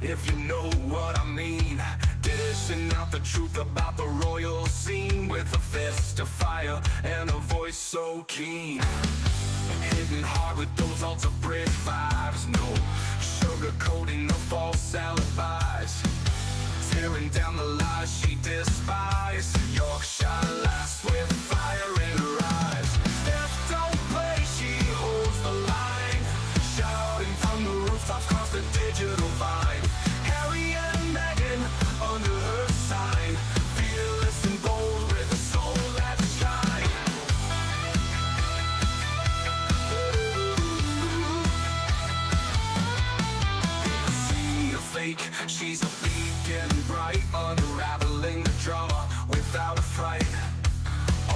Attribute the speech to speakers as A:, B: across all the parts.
A: if you know what I mean. Dishing out the truth about the royal scene with a fist of fire and a voice so keen. Hitting hard with those altar Brit vibes, no sugarcoating the false alibis. Tearing down the lies she despised. Yorkshire lass with fire in her eyes. Stef don't play, she holds the line. Shouting from the rooftops across the digital vine. Harry and Meghan under her sign. Fearless and bold with a soul that shines. See a fake, she's a beacon bright, unraveling the drama without a fright.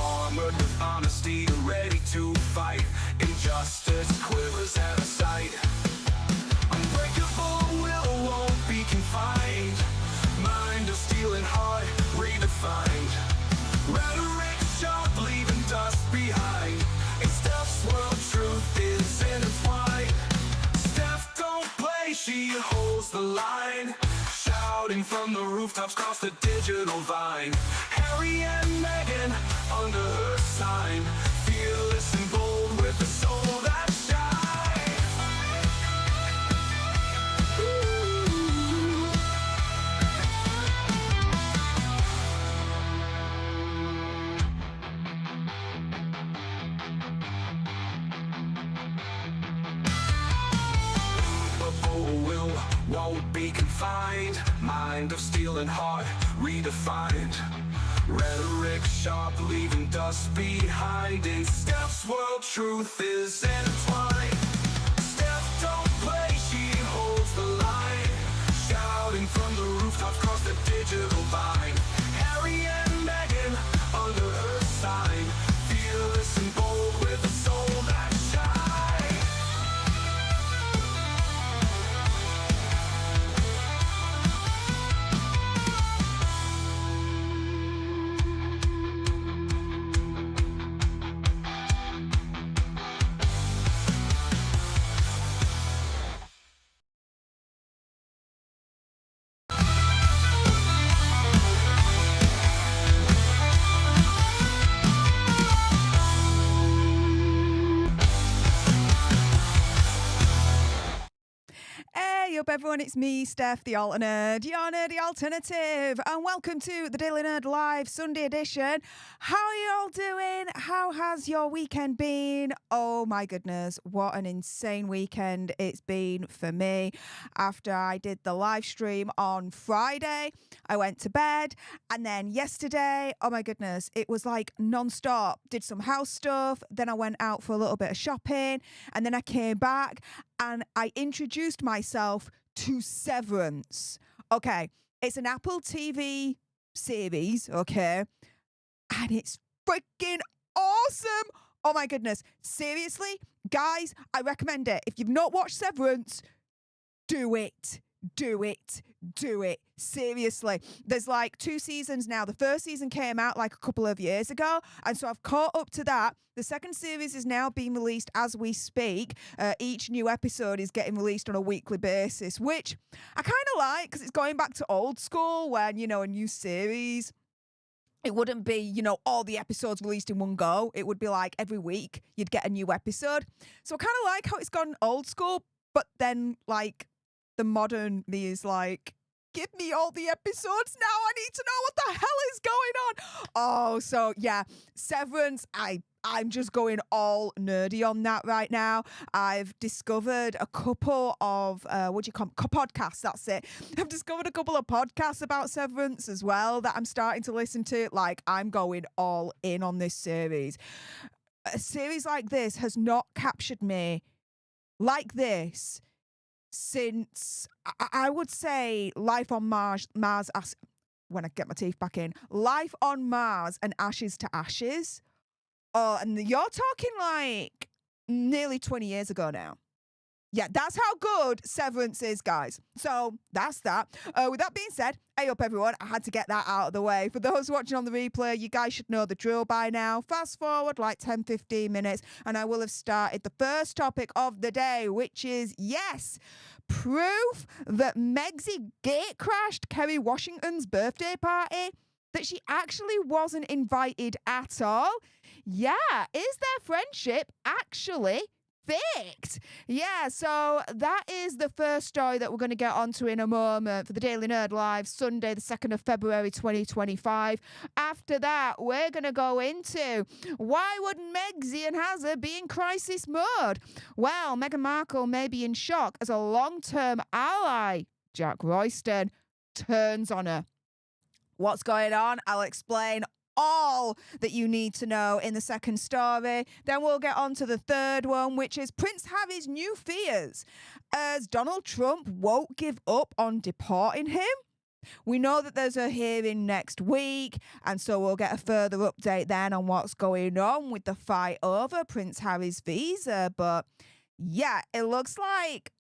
A: Armored with honesty, ready to fight. Injustice quivers at her sight. Unbreakable will won't be confined. Mind of steel and heart redefined. Rhetoric sharp, leaving dust behind. In Stef's world, truth is intertwined. Stef don't play, she holds the line. Shouting from the rooftops across the digital vine. Harry and Meghan under her sign. Fearless and bold with a soul that shines. Will won't be confined. Mind of steel and heart redefined. Rhetoric sharp, leaving dust behind. In Stef's world, truth is intertwined. Stef don't play, she holds the line. Shouting from the rooftops across the digital vine. Harry and Meghan under her sign. Fearless and bold with a soul that shines.
B: Hey up everyone, it's me, Stef, the Alter Nerd, your nerdy alternative, and welcome to the Daily Nerd Live Sunday edition. How are you all doing? How has your weekend been? Oh my goodness, what an insane weekend it's been for me. After I did the live stream on Friday, I went to bed, and then yesterday, oh my goodness, it was like non-stop. Did some house stuff, then I went out for a little bit of shopping, and then I came back and I introduced myself to Severance. Okay, it's an Apple TV series, okay, and it's freaking awesome. Oh my goodness. Seriously, guys, I recommend it. If you've not watched Severance, do it. Do it. Do it. Seriously. There's like 2 seasons now. The first season came out like a couple of years ago, and so I've caught up to that. The second series is now being released as we speak. Each new episode is getting released on a weekly basis, which I kind of like because it's going back to old school when, you know, a new series, it wouldn't be, you know, all the episodes released in one go. It would be like every week you'd get a new episode. So I kind of like how it's gone old school, but then like the modern me is like, give me all the episodes now. I need to know what the hell is going on. Oh, so yeah, Severance, I'm just going all nerdy on that right now. I've discovered a couple of, podcasts, that's it. I've discovered a couple of podcasts about Severance as well that I'm starting to listen to. Like, I'm going all in on this series. A series like this has not captured me like this since, I would say, Life on Mars, when I get my teeth back in, Life on Mars and Ashes to Ashes. Oh, and you're talking like nearly 20 years ago now. Yeah, that's how good Severance is, guys. So that's that. With that being said, hey up everyone, I had to get that out of the way. For those watching on the replay, you guys should know the drill by now. Fast forward like 10-15 minutes and I will have started the first topic of the day, which is, yes, proof that Megsy gatecrashed Kerry Washington's birthday party, that she actually wasn't invited at all. Yeah, is their friendship actually faked? Yeah, so that is the first story that we're going to get onto in a moment for the Daily Nerd Live, Sunday, the 2nd of February, 2025. After that, we're going to go into why would Megsy and Hazard be in crisis mode? Well, Meghan Markle may be in shock as a long-term ally, Jack Royston, turns on her. What's going on? I'll explain all that you need to know in the second story. Then we'll get on to the third one, which is Prince Harry's new fears as Donald Trump won't give up on deporting him. We know that there's a hearing next week, and so we'll get a further update then on what's going on with the fight over Prince Harry's visa. But yeah, it looks like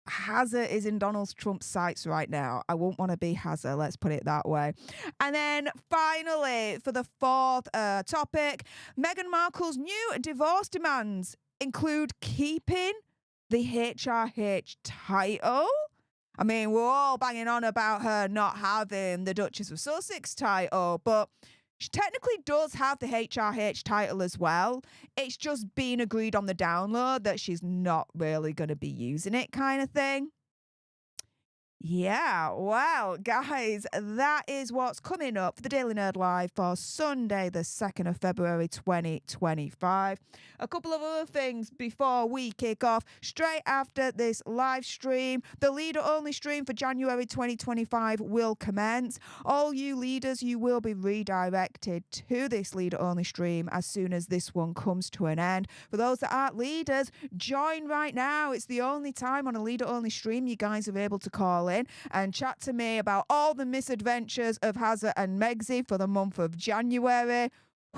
B: Hazard is in Donald Trump's sights right now. I won't want to be Hazard, let's put it that way. And then finally, for the fourth topic, Meghan Markle's new divorce demands include keeping the HRH title. I mean, we're all banging on about her not having the Duchess of Sussex title, but she technically does have the HRH title as well. It's just been agreed on the download that she's not really going to be using it, kind of thing. Yeah, well, guys, that is what's coming up for the Daily Nerd Live for Sunday, the 2nd of February, 2025. A couple of other things before we kick off. Straight after this live stream, the leader-only stream for January 2025 will commence. All you leaders, you will be redirected to this leader-only stream as soon as this one comes to an end. For those that aren't leaders, join right now. It's the only time on a leader-only stream you guys are able to call in and chat to me about all the misadventures of Hazard and Megsy for the month of January.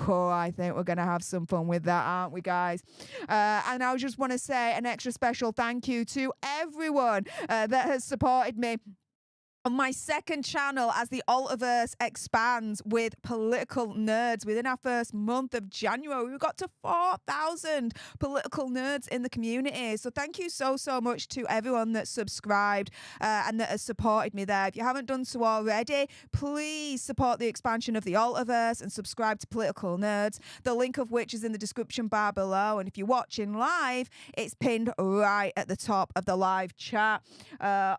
B: Oh, I think we're going to have some fun with that, aren't we, guys? And I just want to say an extra special thank you to everyone that has supported me on my second channel as the Altiverse expands with political nerds. Within our first month of January, we got to 4,000 political nerds in the community. So thank you so much to everyone that subscribed and that has supported me there. If you haven't done so already, please support the expansion of the Altiverse and subscribe to Political Nerds, the link of which is in the description bar below. And if you're watching live, it's pinned right at the top of the live chat.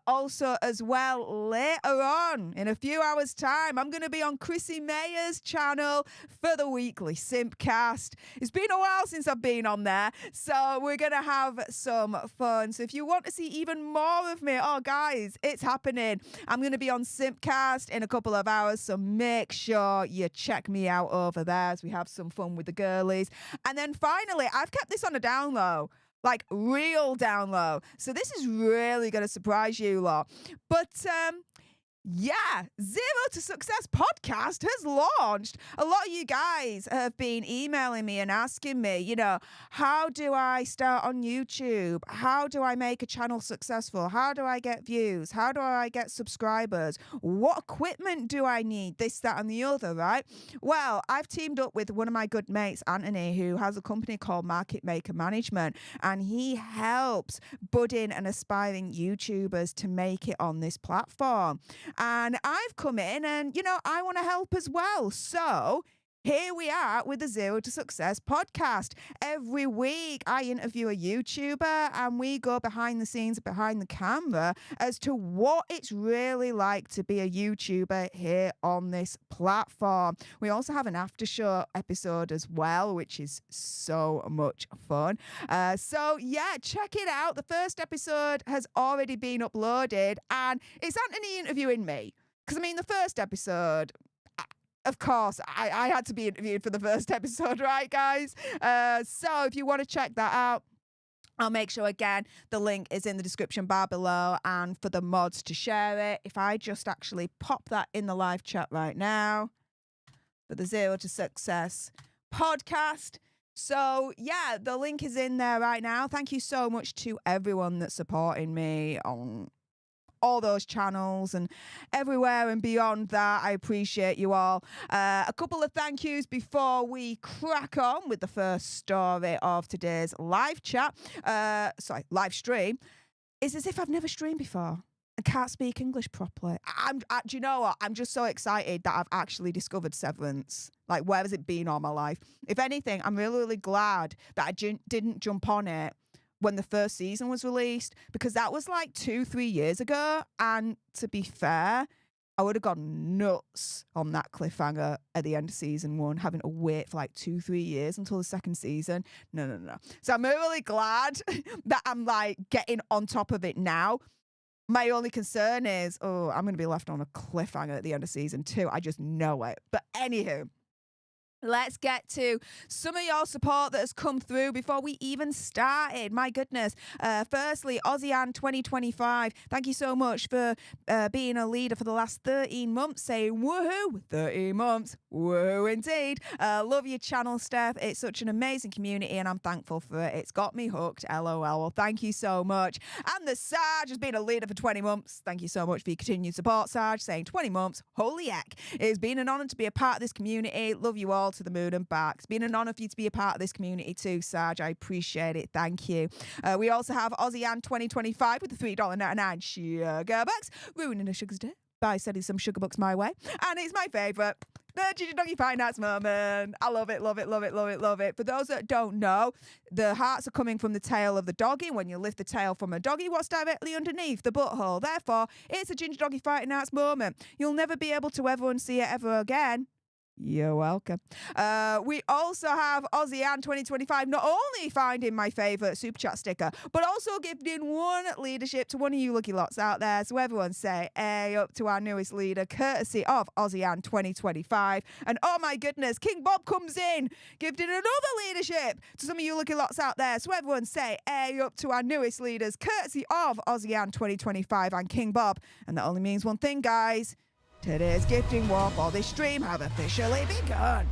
B: Also, as well, later on, in a few hours' time, I'm going to be on Chrissy Mayer's channel for the weekly Simpcast. It's been a while since I've been on there, so we're going to have some fun. So if you want to see even more of me, oh, guys, it's happening. I'm going to be on Simpcast in a couple of hours, so make sure you check me out over there as we have some fun with the girlies. And then finally, I've kept this on a down low. Like real down low. So this is really going to surprise you lot. But yeah, Zero to Success podcast has launched. A lot of you guys have been emailing me and asking me, you know, how do I start on YouTube? How do I make a channel successful? How do I get views? How do I get subscribers? What equipment do I need? This, that, and the other, right? Well, I've teamed up with one of my good mates, Anthony, who has a company called Market Maker Management, and he helps budding and aspiring YouTubers to make it on this platform. And I've come in and, you know, I want to help as well. So here we are with the Zero to Success podcast. Every week I interview a YouTuber and we go behind the scenes, behind the camera as to what it's really like to be a YouTuber here on this platform. We also have an after show episode as well, which is so much fun. So yeah, check it out. The first episode has already been uploaded and it's Anthony interviewing me. Because I mean, the first episode, of course, I had to be interviewed for the first episode, right, guys? So if you want to check that out, I'll make sure, again, the link is in the description bar below and for the mods to share it. If I just actually pop that in the live chat right now for the Zero to Success podcast. So, yeah, the link is in there right now. Thank you so much to everyone that's supporting me on all those channels and everywhere and beyond that. I appreciate you all. A couple of thank yous before we crack on with the first story of today's live chat. Live stream. It's as if I've never streamed before. I can't speak English properly. Do you know what? I'm just so excited that I've actually discovered Severance. Like, where has it been all my life? If anything, I'm really, really glad that I didn't jump on it when the first season was released, because that was like 2-3 years ago. And to be fair, I would have gone nuts on that cliffhanger at the end of season 1, having to wait for like 2-3 years until the second season. No. So I'm really glad that I'm like getting on top of it now. My only concern is, I'm going to be left on a cliffhanger at the end of season 2. I just know it. But anywho, let's get to some of your support that has come through before we even started. My goodness. Firstly, Ozian 2025. Thank you so much for being a leader for the last 13 months. Saying woohoo, 13 months. Woohoo indeed. Love your channel, Stef. It's such an amazing community and I'm thankful for it. It's got me hooked. LOL. Well, thank you so much. And the Sarge has been a leader for 20 months. Thank you so much for your continued support, Sarge. Saying 20 months. Holy heck. It's been an honour to be a part of this community. Love you all to the moon and back. It's been an honour for you to be a part of this community too, Sarge. I appreciate it. Thank you. We also have Ozian 2025 with the $3.99 sugar bucks. Ruining a sugar's day by sending some sugar bucks my way. And it's my favourite. The Ginger Doggy Finance moment. I love it, love it, love it, love it, love it. For those that don't know, the hearts are coming from the tail of the doggy. When you lift the tail from a doggy, what's directly underneath? The butthole. Therefore, it's a Ginger Doggy Finance moment. You'll never be able to ever unsee it ever again. You're welcome. We also have Ozian 2025 not only finding my favourite super chat sticker, but also gifting one leadership to one of you lucky lots out there. So everyone say A up to our newest leader, courtesy of Ozian 2025. And oh my goodness, King Bob comes in, gifting another leadership to some of you lucky lots out there. So everyone say A up to our newest leaders, courtesy of Ozian 2025 and King Bob. And that only means one thing, guys. Today's gifting war for this stream have officially begun.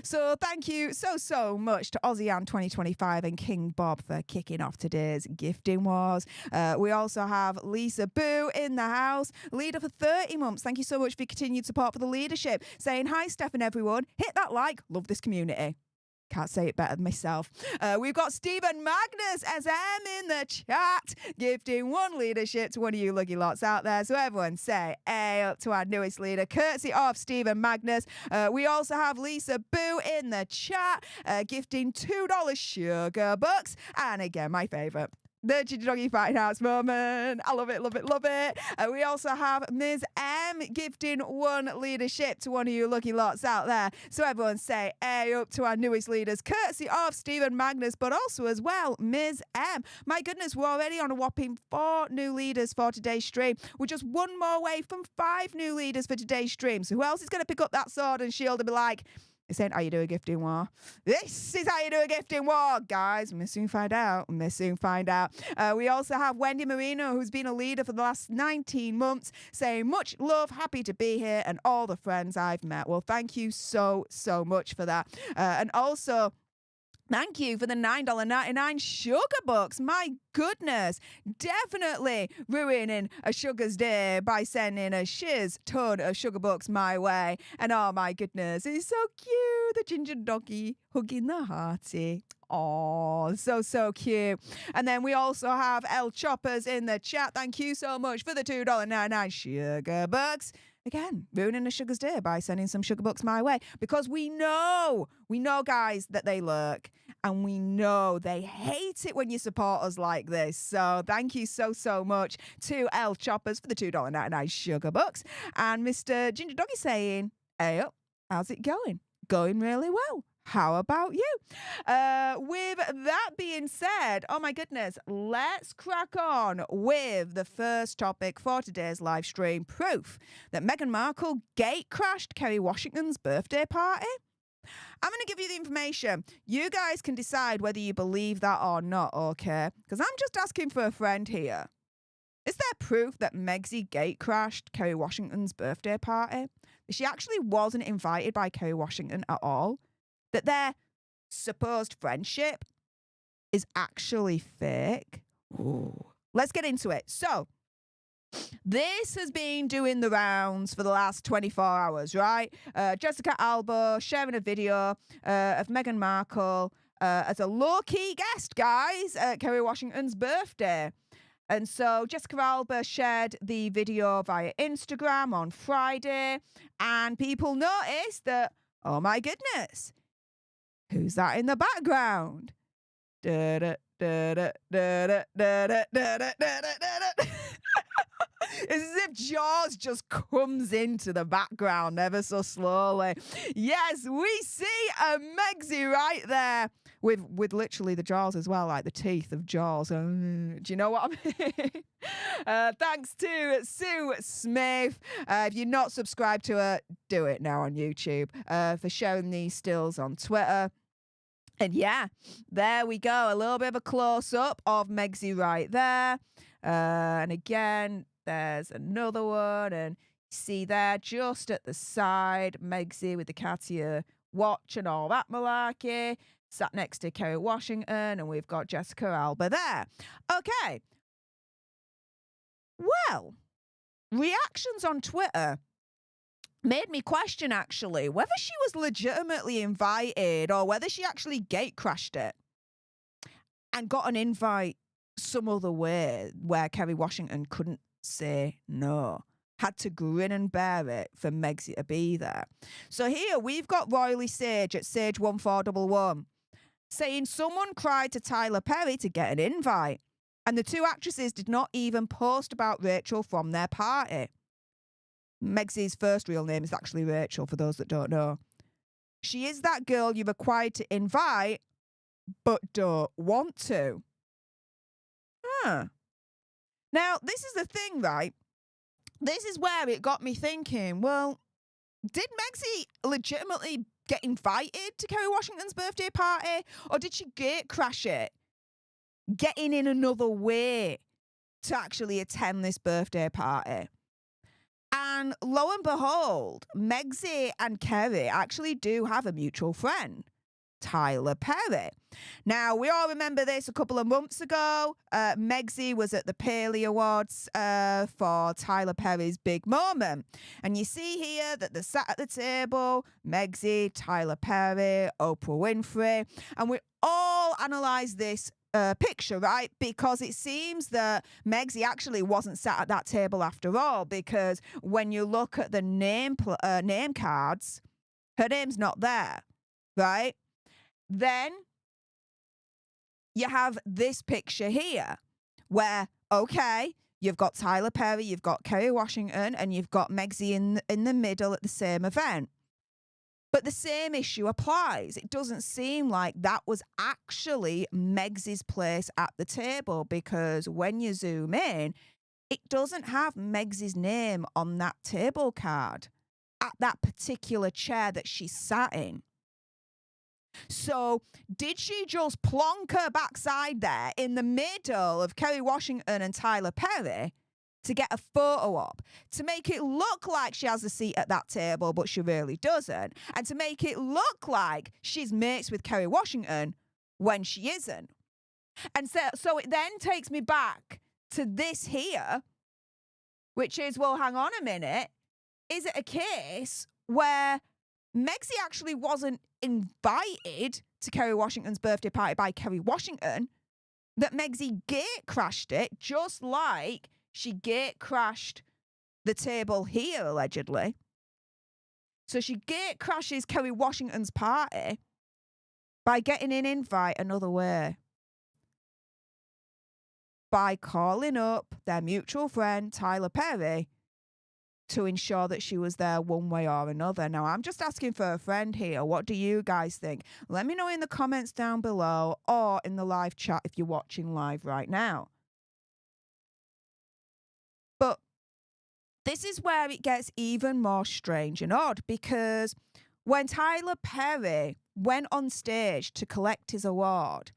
B: So thank you so much to Ozian 2025 and King Bob for kicking off today's gifting wars. We also have Lisa Boo in the house, leader for 30 months. Thank you so much for your continued support for the leadership. Saying hi, Stef and everyone. Hit that like. Love this community. Can't say it better than myself. We've got Stephen Magnus SM in the chat, gifting one leadership to one of you lucky lots out there. So everyone say A up to our newest leader, courtesy of Stephen Magnus. We also have Lisa Boo in the chat, gifting $2 sugar bucks. And again, my favourite, the Ginger Doggy Finance moment. I love it, love it, love it. We also have Ms. M gifting one leadership to one of you lucky lots out there. So everyone say A up to our newest leaders, courtesy of Stephen Magnus, but also as well, Ms. M. My goodness, we're already on a whopping 4 new leaders for today's stream. We're just one more away from 5 new leaders for today's stream. So who else is going to pick up that sword and shield and be like, this ain't how you do a gifting war. This is how you do a gifting war, guys. We may soon find out. We may soon find out. We also have Wendy Marino, who's been a leader for the last 19 months, saying much love, happy to be here, and all the friends I've met. Well, thank you so much for that. And also, thank you for the $9.99 sugar bucks. My goodness. Definitely ruining a sugar's day by sending a shiz ton of sugar bucks my way. And oh my goodness, it's so cute. The ginger doggy hugging the hearty. Oh, so cute. And then we also have El Choppers in the chat. Thank you so much for the $2.99 sugar bucks. Again, ruining a sugar's day by sending some sugar bucks my way. Because we know, guys, that they lurk. And we know they hate it when you support us like this. So thank you so much to El Choppers for the $2.99 sugar bucks. And Mr. Ginger Doggy saying, hey up, how's it going? Going really well. How about you? With that being said, oh my goodness, let's crack on with the first topic for today's live stream. Proof that Meghan Markle gate crashed Kerry Washington's birthday party. I'm going to give you the information. You guys can decide whether you believe that or not, okay? Because I'm just asking for a friend here. Is there proof that Megsy gate crashed Kerry Washington's birthday party? That she actually wasn't invited by Kerry Washington at all? That their supposed friendship is actually fake? Ooh. Let's get into it. So, This has been doing the rounds for the last 24 hours, right? Jessica Alba sharing a video of Meghan Markle as a low-key guest, guys, at Kerry Washington's birthday. And so Jessica Alba shared the video via Instagram on Friday, and people noticed that, oh my goodness, who's that in the background? It's as if Jaws just comes into the background ever so slowly. Yes, we see a Megsy right there with literally the jaws as well, like the teeth of Jaws. Do you know what I mean? Thanks to Sue Smith. If you're not subscribed to her, do it now on YouTube, for sharing these stills on Twitter. And yeah, there we go. A little bit of a close-up of Megsy right there. And again, there's another one. And you see there, just at the side, Megsy with the Cartier watch and all that malarkey. Sat next to Kerry Washington. And we've got Jessica Alba there. Okay. Well, reactions on Twitter made me question, actually, whether she was legitimately invited or whether she actually gate crashed it and got an invite some other way where Kerry Washington couldn't say no. Had to grin and bear it for Megsy to be there. So here we've got Royally Sage at Sage1411 saying someone cried to Tyler Perry to get an invite, and the two actresses did not even post about Rachel from their party. Megsy's first real name is actually Rachel, for those that don't know. She is that girl you're required to invite, but don't want to. Huh. Now, this is the thing, right? This is where it got me thinking, well, did Megsy legitimately get invited to Kerry Washington's birthday party? Or did she gate crash it, getting in another way to actually attend this birthday party? And lo and behold, Megsy and Kerry actually do have a mutual friend, Tyler Perry. Now, we all remember this a couple of months ago. Megsy was at the Paley Awards for Tyler Perry's big moment. And you see here that they're sat at the table, Megsy, Tyler Perry, Oprah Winfrey. And we all analyse this picture, right? Because it seems that Megsy actually wasn't sat at that table after all, because when you look at the name cards, her name's not there, right? Then you have this picture here where, okay, you've got Tyler Perry, you've got Kerry Washington, and you've got Megsy in the middle at the same event. But the same issue applies. It doesn't seem like that was actually Megsy's place at the table, because when you zoom in, it doesn't have Megsy's name on that table card at that particular chair that she sat in. So did she just plonk her backside there in the middle of Kerry Washington and Tyler Perry to get a photo op, to make it look like she has a seat at that table, but she really doesn't, and to make it look like she's mates with Kerry Washington when she isn't? And so it then takes me back to this here, which is, well, hang on a minute. Is it a case where Megsy actually wasn't invited to Kerry Washington's birthday party by Kerry Washington, that Megsy gate crashed it, just like she gate crashed the table here, allegedly? So she gate crashes Kerry Washington's party by getting an invite another way, by calling up their mutual friend, Tyler Perry, to ensure that she was there one way or another. Now, I'm just asking for a friend here. What do you guys think? Let me know in the comments down below, or in the live chat if you're watching live right now. But this is where it gets even more strange and odd, because when Tyler Perry went on stage to collect his award,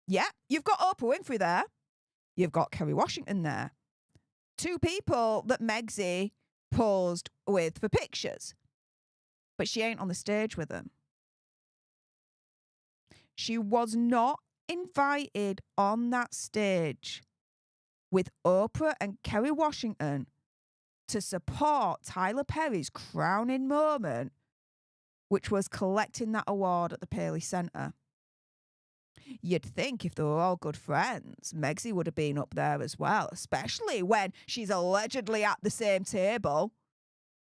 B: yeah, you've got Oprah Winfrey there. You've got Kerry Washington there. Two people that Megsy posed with for pictures. But she ain't on the stage with them. She was not invited on that stage with Oprah and Kerry Washington to support Tyler Perry's crowning moment, which was collecting that award at the Paley Centre. You'd think if they were all good friends, Megxie would have been up there as well, especially when she's allegedly at the same table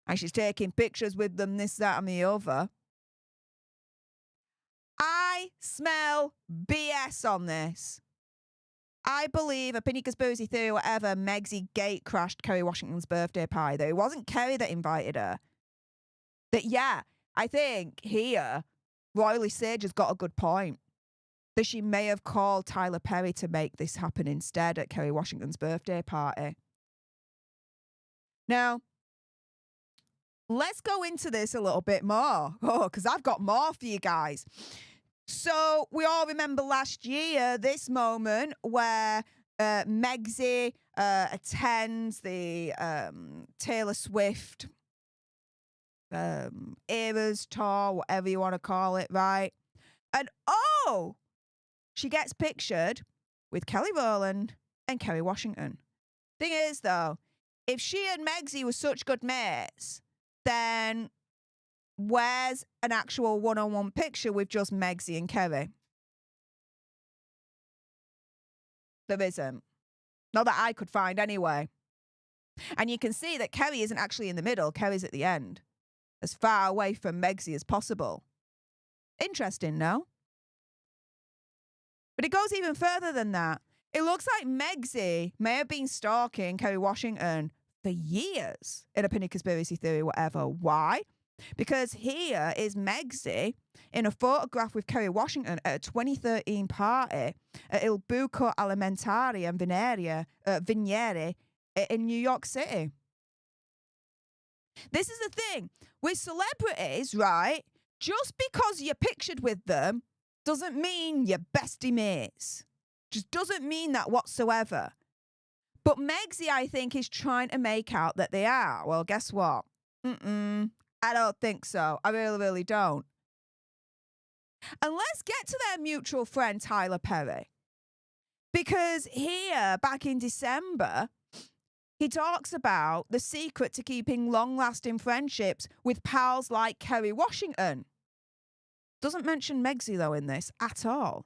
B: and she's taking pictures with them, this, that, and the other. I smell BS on this. I believe, opinion, conspiracy theory, whatever, Megxie gate crashed Kerry Washington's birthday party. Though it wasn't Kerry that invited her. That, yeah, I think here, Royally Sage has got a good point. That she may have called Tyler Perry to make this happen instead at Kerry Washington's birthday party. Now, let's go into this a little bit more. Oh, because I've got more for you guys. So we all remember last year this moment where Megxie attends the Taylor Swift Eras tour, whatever you want to call it, right? And oh, she gets pictured with Kelly Rowland and Kerry Washington. Thing is, though, if she and Megxie were such good mates, then where's an actual one-on-one picture with just Megxie and Kerry? There isn't. Not that I could find anyway. And you can see that Kerry isn't actually in the middle. Kerry's at the end. As far away from Megxie as possible. Interesting, no? But it goes even further than that. It looks like Megxie may have been stalking Kerry Washington for years in opinion, conspiracy theory, whatever. Why? Because here is Megxie in a photograph with Kerry Washington at a 2013 party at Il Buco Alimentare and Viniere in New York City. This is the thing. With celebrities, right, just because you're pictured with them doesn't mean you're bestie mates. Just doesn't mean that whatsoever. But Megxie, I think, is trying to make out that they are. Well, guess what? I don't think so. I really, really don't. And let's get to their mutual friend, Tyler Perry. Because here, back in December, he talks about the secret to keeping long-lasting friendships with pals like Kerry Washington. Doesn't mention Megxie, though, in this at all.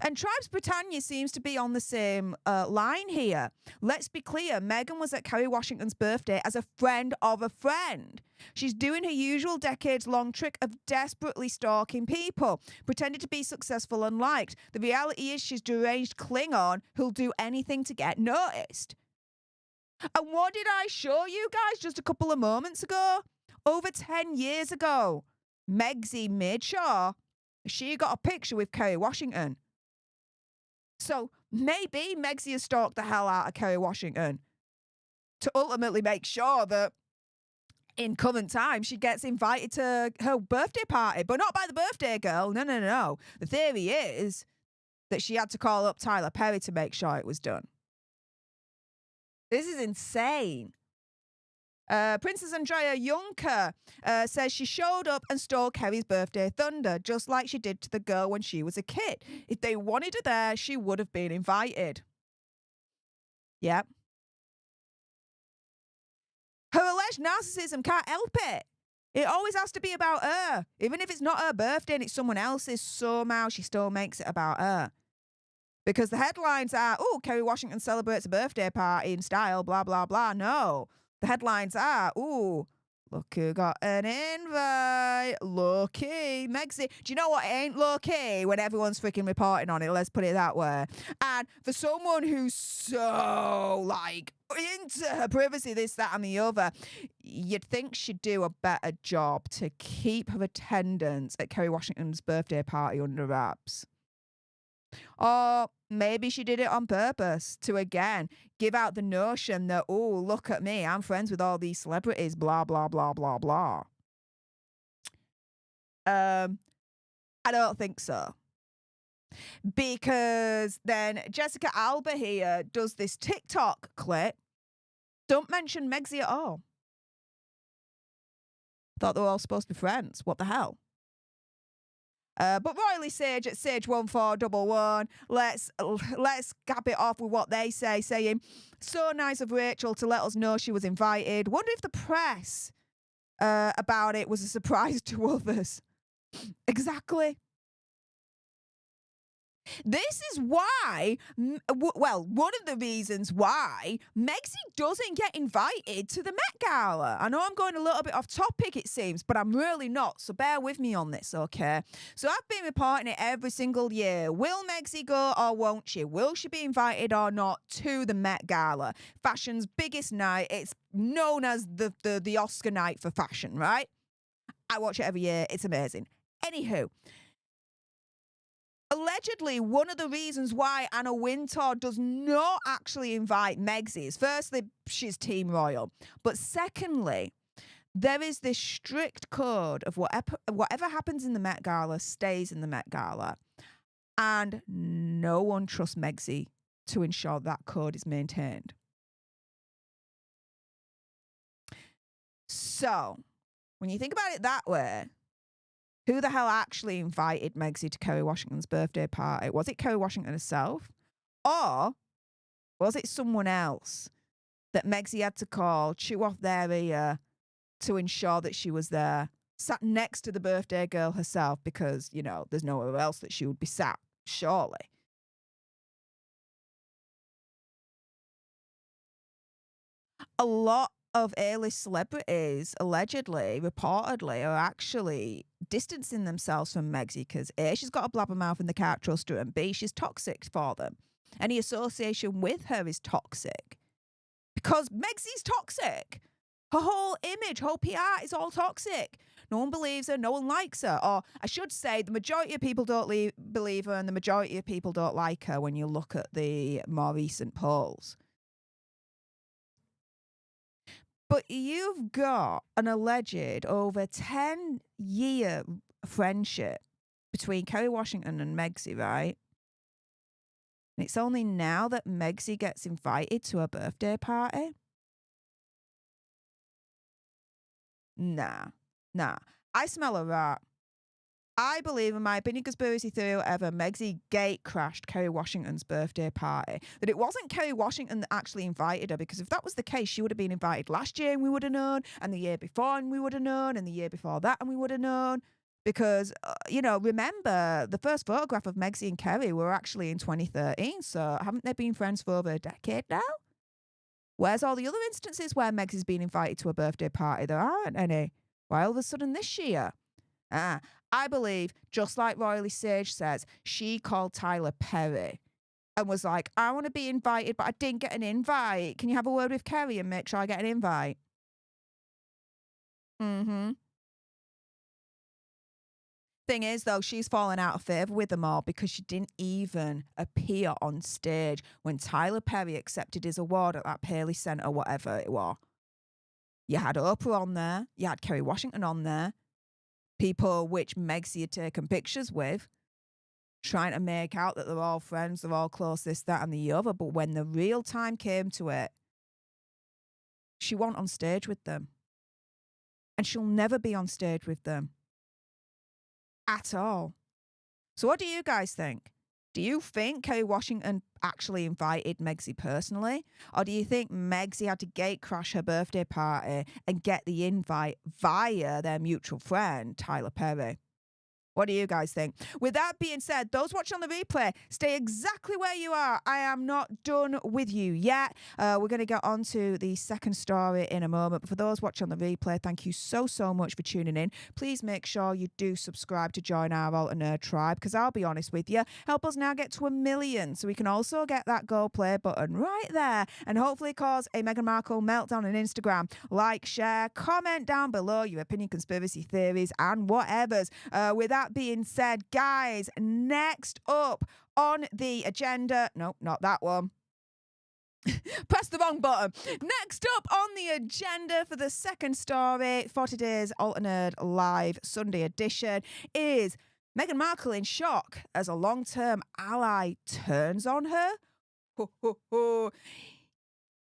B: And Tribes Britannia seems to be on the same line here. Let's be clear, Meghan was at Kerry Washington's birthday as a friend of a friend. She's doing her usual decades-long trick of desperately stalking people, pretending to be successful and liked. The reality is she's deranged Klingon who'll do anything to get noticed. And what did I show you guys just a couple of moments ago? Over 10 years ago, Megxie made sure she got a picture with Kerry Washington. So maybe Megxie has stalked the hell out of Kerry Washington to ultimately make sure that in current time she gets invited to her birthday party, but not by the birthday girl. No. The theory is that she had to call up Tyler Perry to make sure it was done. This is insane. Princess Andrea Juncker says she showed up and stole Kerry's birthday thunder, just like she did to the girl when she was a kid. If they wanted her there, she would have been invited. Yep. Her alleged narcissism can't help it. It always has to be about her. Even if it's not her birthday and it's someone else's, somehow she still makes it about her. Because the headlines are, oh, Kerry Washington celebrates a birthday party in style, blah, blah, blah. No. The headlines are, ooh, look who got an invite. Low-key. Megxie. Do you know what? It ain't low-key when everyone's freaking reporting on it. Let's put it that way. And for someone who's so, like, into her privacy, this, that, and the other, you'd think she'd do a better job to keep her attendance at Kerry Washington's birthday party under wraps. Or maybe she did it on purpose to, again, give out the notion that, oh, look at me, I'm friends with all these celebrities, blah, blah, blah, blah, blah. I don't think so. Because then Jessica Alba here does this TikTok clip. Don't mention Megxie at all. Thought they were all supposed to be friends. What the hell? But Royally Sage at Sage1411, let's cap it off with what they say, saying, so nice of Rachel to let us know she was invited. Wonder if the press about it was a surprise to others. Exactly. This is why, one of the reasons why Megxie doesn't get invited to the Met Gala. I know I'm going a little bit off topic, it seems, but I'm really not, so bear with me on this, okay? So I've been reporting it every single year. Will Megxie go or won't she? Will she be invited or not to the Met Gala? Fashion's biggest night. It's known as the Oscar night for fashion, right? I watch it every year. It's amazing. Anywho, allegedly, one of the reasons why Anna Wintour does not actually invite Megxie is, firstly, she's Team Royal. But secondly, there is this strict code of whatever happens in the Met Gala stays in the Met Gala. And no one trusts Megxie to ensure that code is maintained. So, when you think about it that way, who the hell actually invited Megxie to Kerry Washington's birthday party? Was it Kerry Washington herself? Or was it someone else that Megxie had to call, chew off their ear to ensure that she was there, sat next to the birthday girl herself because, you know, there's nowhere else that she would be sat, surely. A lot of A-list celebrities, allegedly, reportedly, are actually distancing themselves from Megxie because A, she's got a blabbermouth and they can't trust her, and B, she's toxic for them. Any association with her is toxic. Because Megxie's toxic. Her whole image, whole PR is all toxic. No one believes her, no one likes her. Or I should say, the majority of people don't believe her and the majority of people don't like her when you look at the more recent polls. But you've got an alleged over 10-year friendship between Kerry Washington and Megxie, right? And it's only now that Megxie gets invited to a birthday party? Nah. I smell a rat. I believe, in my opinion, conspiracy theory or whatever, Megxie gate crashed Kerry Washington's birthday party. That it wasn't Kerry Washington that actually invited her, because if that was the case, she would have been invited last year and we would have known, and the year before and we would have known, and the year before that and we would have known. Because, remember, the first photograph of Megxie and Kerry were actually in 2013, so haven't they been friends for over a decade now? Where's all the other instances where Megxie's been invited to a birthday party? There aren't any. Why all of a sudden this year? I believe, just like Royally Sage says, she called Tyler Perry and was like, I want to be invited, but I didn't get an invite. Can you have a word with Kerry and make sure I get an invite? Thing is, though, she's fallen out of favour with them all because she didn't even appear on stage when Tyler Perry accepted his award at that Paley Centre, whatever it was. You had Oprah on there. You had Kerry Washington on there. People which Megxie had taken pictures with, trying to make out that they're all friends, they're all close, this, that, and the other. But when the real time came to it, she wasn't on stage with them. And she'll never be on stage with them. At all. So what do you guys think? Do you think Kerry Washington actually invited Megxie personally? Or do you think Megxie had to gate crash her birthday party and get the invite via their mutual friend, Tyler Perry? What do you guys think? With that being said, those watching on the replay, stay exactly where you are. I am not done with you yet. We're going to get on to the second story in a moment. But for those watching on the replay, thank you so much for tuning in. Please make sure you do subscribe to join our Alta Nerd tribe, because I'll be honest with you, help us now get to 1 million so we can also get that go play button right there and hopefully cause a Meghan Markle meltdown on Instagram. Like, share, comment down below your opinion, conspiracy theories, and whatevers. With that being said, guys, next up on the agenda, no, not that one. Press the wrong button. Next up on the agenda for the second story for today's Alta Nerd Live Sunday edition is Meghan Markle in shock as a long-term ally turns on her.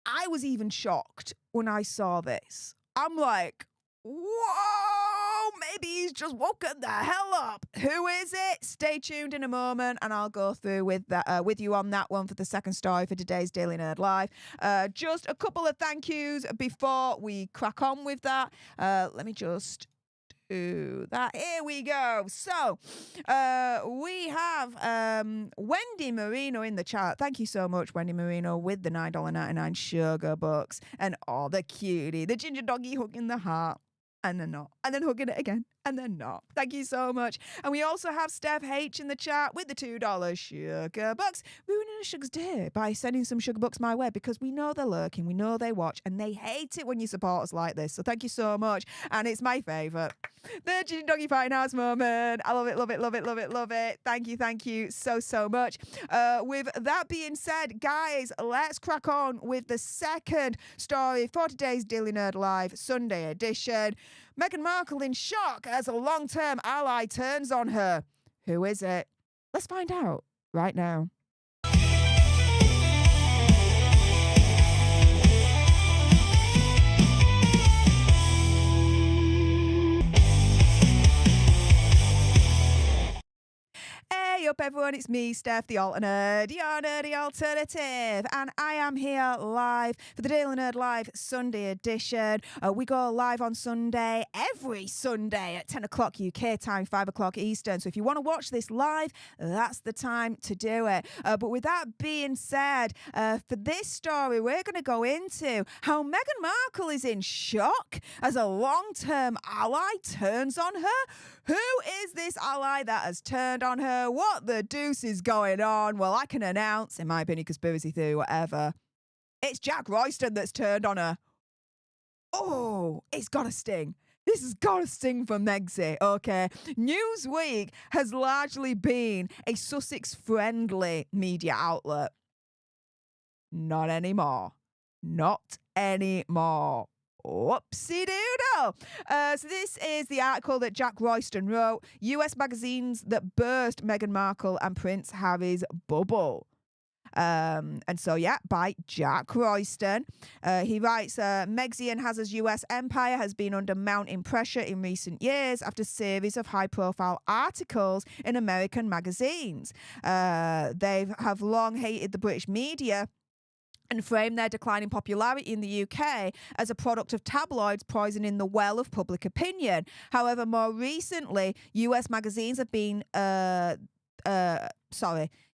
B: I was even shocked when I saw this. I'm like, whoa, maybe She's just woken the hell up. Who is it? Stay tuned in a moment and I'll go through with that, with you on that one for the second story for today's Daily Nerd Live. Just a couple of thank yous before we crack on with that. Let me just do that. Here we go. So, we have Wendy Marino in the chat. Thank you so much, Wendy Marino, with the $9.99 sugar bucks. And the cutie, the ginger doggy hugging the heart. And then not. And then hugging it again. And then not. Thank you so much. And we also have Stef H in the chat with the $2 sugar bucks. Ruining a sugar's day by sending some sugar bucks my way because we know they're lurking. We know they watch. And they hate it when you support us like this. So thank you so much. And it's my favourite. The Ginger Doggy Fighting House moment. I love it, love it, love it, love it, love it. Thank you so much. With that being said, guys, let's crack on with the second story for today's Daily Nerd Live Sunday edition. Meghan Markle in shock as a long-term ally turns on her. Who is it? Let's find out right now. Hey up everyone, it's me, Stef, the alternate, your nerdy alternative, and I am here live for the Daily Nerd Live Sunday edition. We go live on Sunday, every Sunday at 10 o'clock UK time, 5 o'clock Eastern. So if you want to watch this live, that's the time to do it. But with that being said, for this story, we're going to go into how Meghan Markle is in shock as a long-term ally turns on her. Who is this ally that has turned on her? What the deuce is going on? Well, I can announce, in my opinion, conspiracy theory, whatever. It's Jack Royston that's turned on her. Oh, it's got to sting. This has got to sting for Megsy, okay? Newsweek has largely been a Sussex-friendly media outlet. Not anymore. Not anymore. Whoopsie doodle. So this is the article that Jack Royston wrote. US magazines that burst Meghan Markle and Prince Harry's bubble. And so, yeah, by Jack Royston. He writes, Megsy and Hazard's US empire has been under mounting pressure in recent years after a series of high-profile articles in American magazines. They have long hated the British media and framed their declining popularity in the UK as a product of tabloids poisoning the well of public opinion. However, more recently, US magazines have been...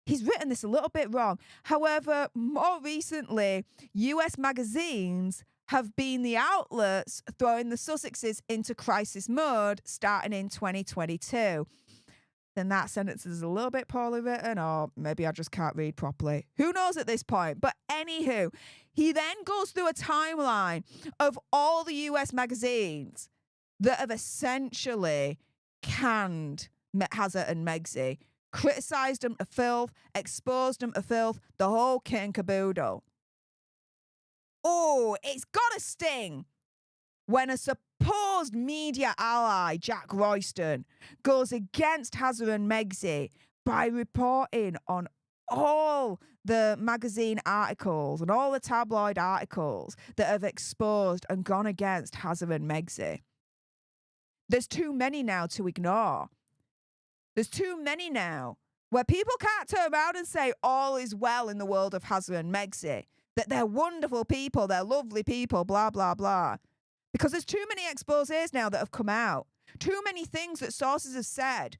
B: He's written this a little bit wrong. However, more recently, US magazines have been the outlets throwing the Sussexes into crisis mode starting in 2022. Then that sentence is a little bit poorly written, or maybe I just can't read properly. Who knows at this point? But anywho, he then goes through a timeline of all the US magazines that have essentially canned Hazard and Megsy, criticised them of filth, exposed them of filth, the whole kit and caboodle. Oh, it's got to sting when a supposed media ally, Jack Royston, goes against Hazard and Megsy by reporting on all the magazine articles and all the tabloid articles that have exposed and gone against Hazard and Megsy. There's too many now to ignore. There's too many now where people can't turn around and say all is well in the world of Hazard and Megsy, that they're wonderful people, they're lovely people, blah, blah, blah. Because there's too many exposés now that have come out. Too many things that sources have said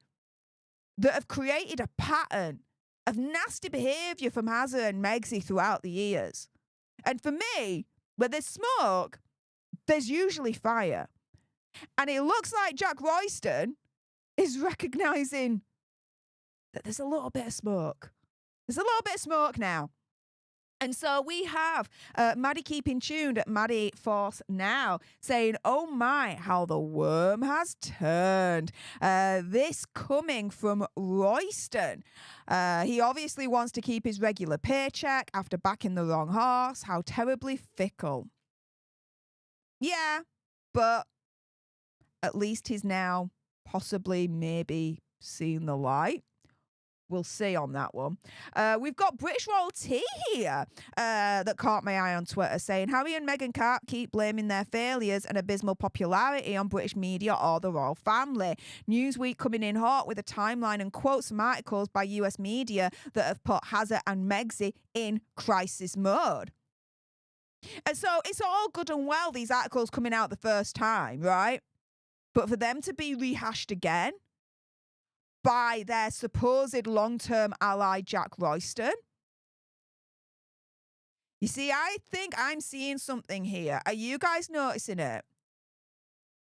B: that have created a pattern of nasty behaviour from Hazard and Megsy throughout the years. And for me, where there's smoke, there's usually fire. And it looks like Jack Royston is recognising that there's a little bit of smoke. There's a little bit of smoke now. And so we have Maddie Keeping Tuned at Maddie Force Now saying, oh my, how the worm has turned. This coming from Royston. He obviously wants to keep his regular paycheck after backing the wrong horse. How terribly fickle. Yeah, but at least he's now possibly maybe seen the light. we'll see on that one. We've got British royalty here that caught my eye on Twitter saying Harry and Meghan can't keep blaming their failures and abysmal popularity on British media or the royal family. Newsweek coming in hot with a timeline and quotes some articles by US media that have put Hazard and Megsy in crisis mode. And so it's all good and well, these articles coming out the first time, right? But for them to be rehashed again by their supposed long-term ally, Jack Royston. You see, I think I'm seeing something here. Are you guys noticing it?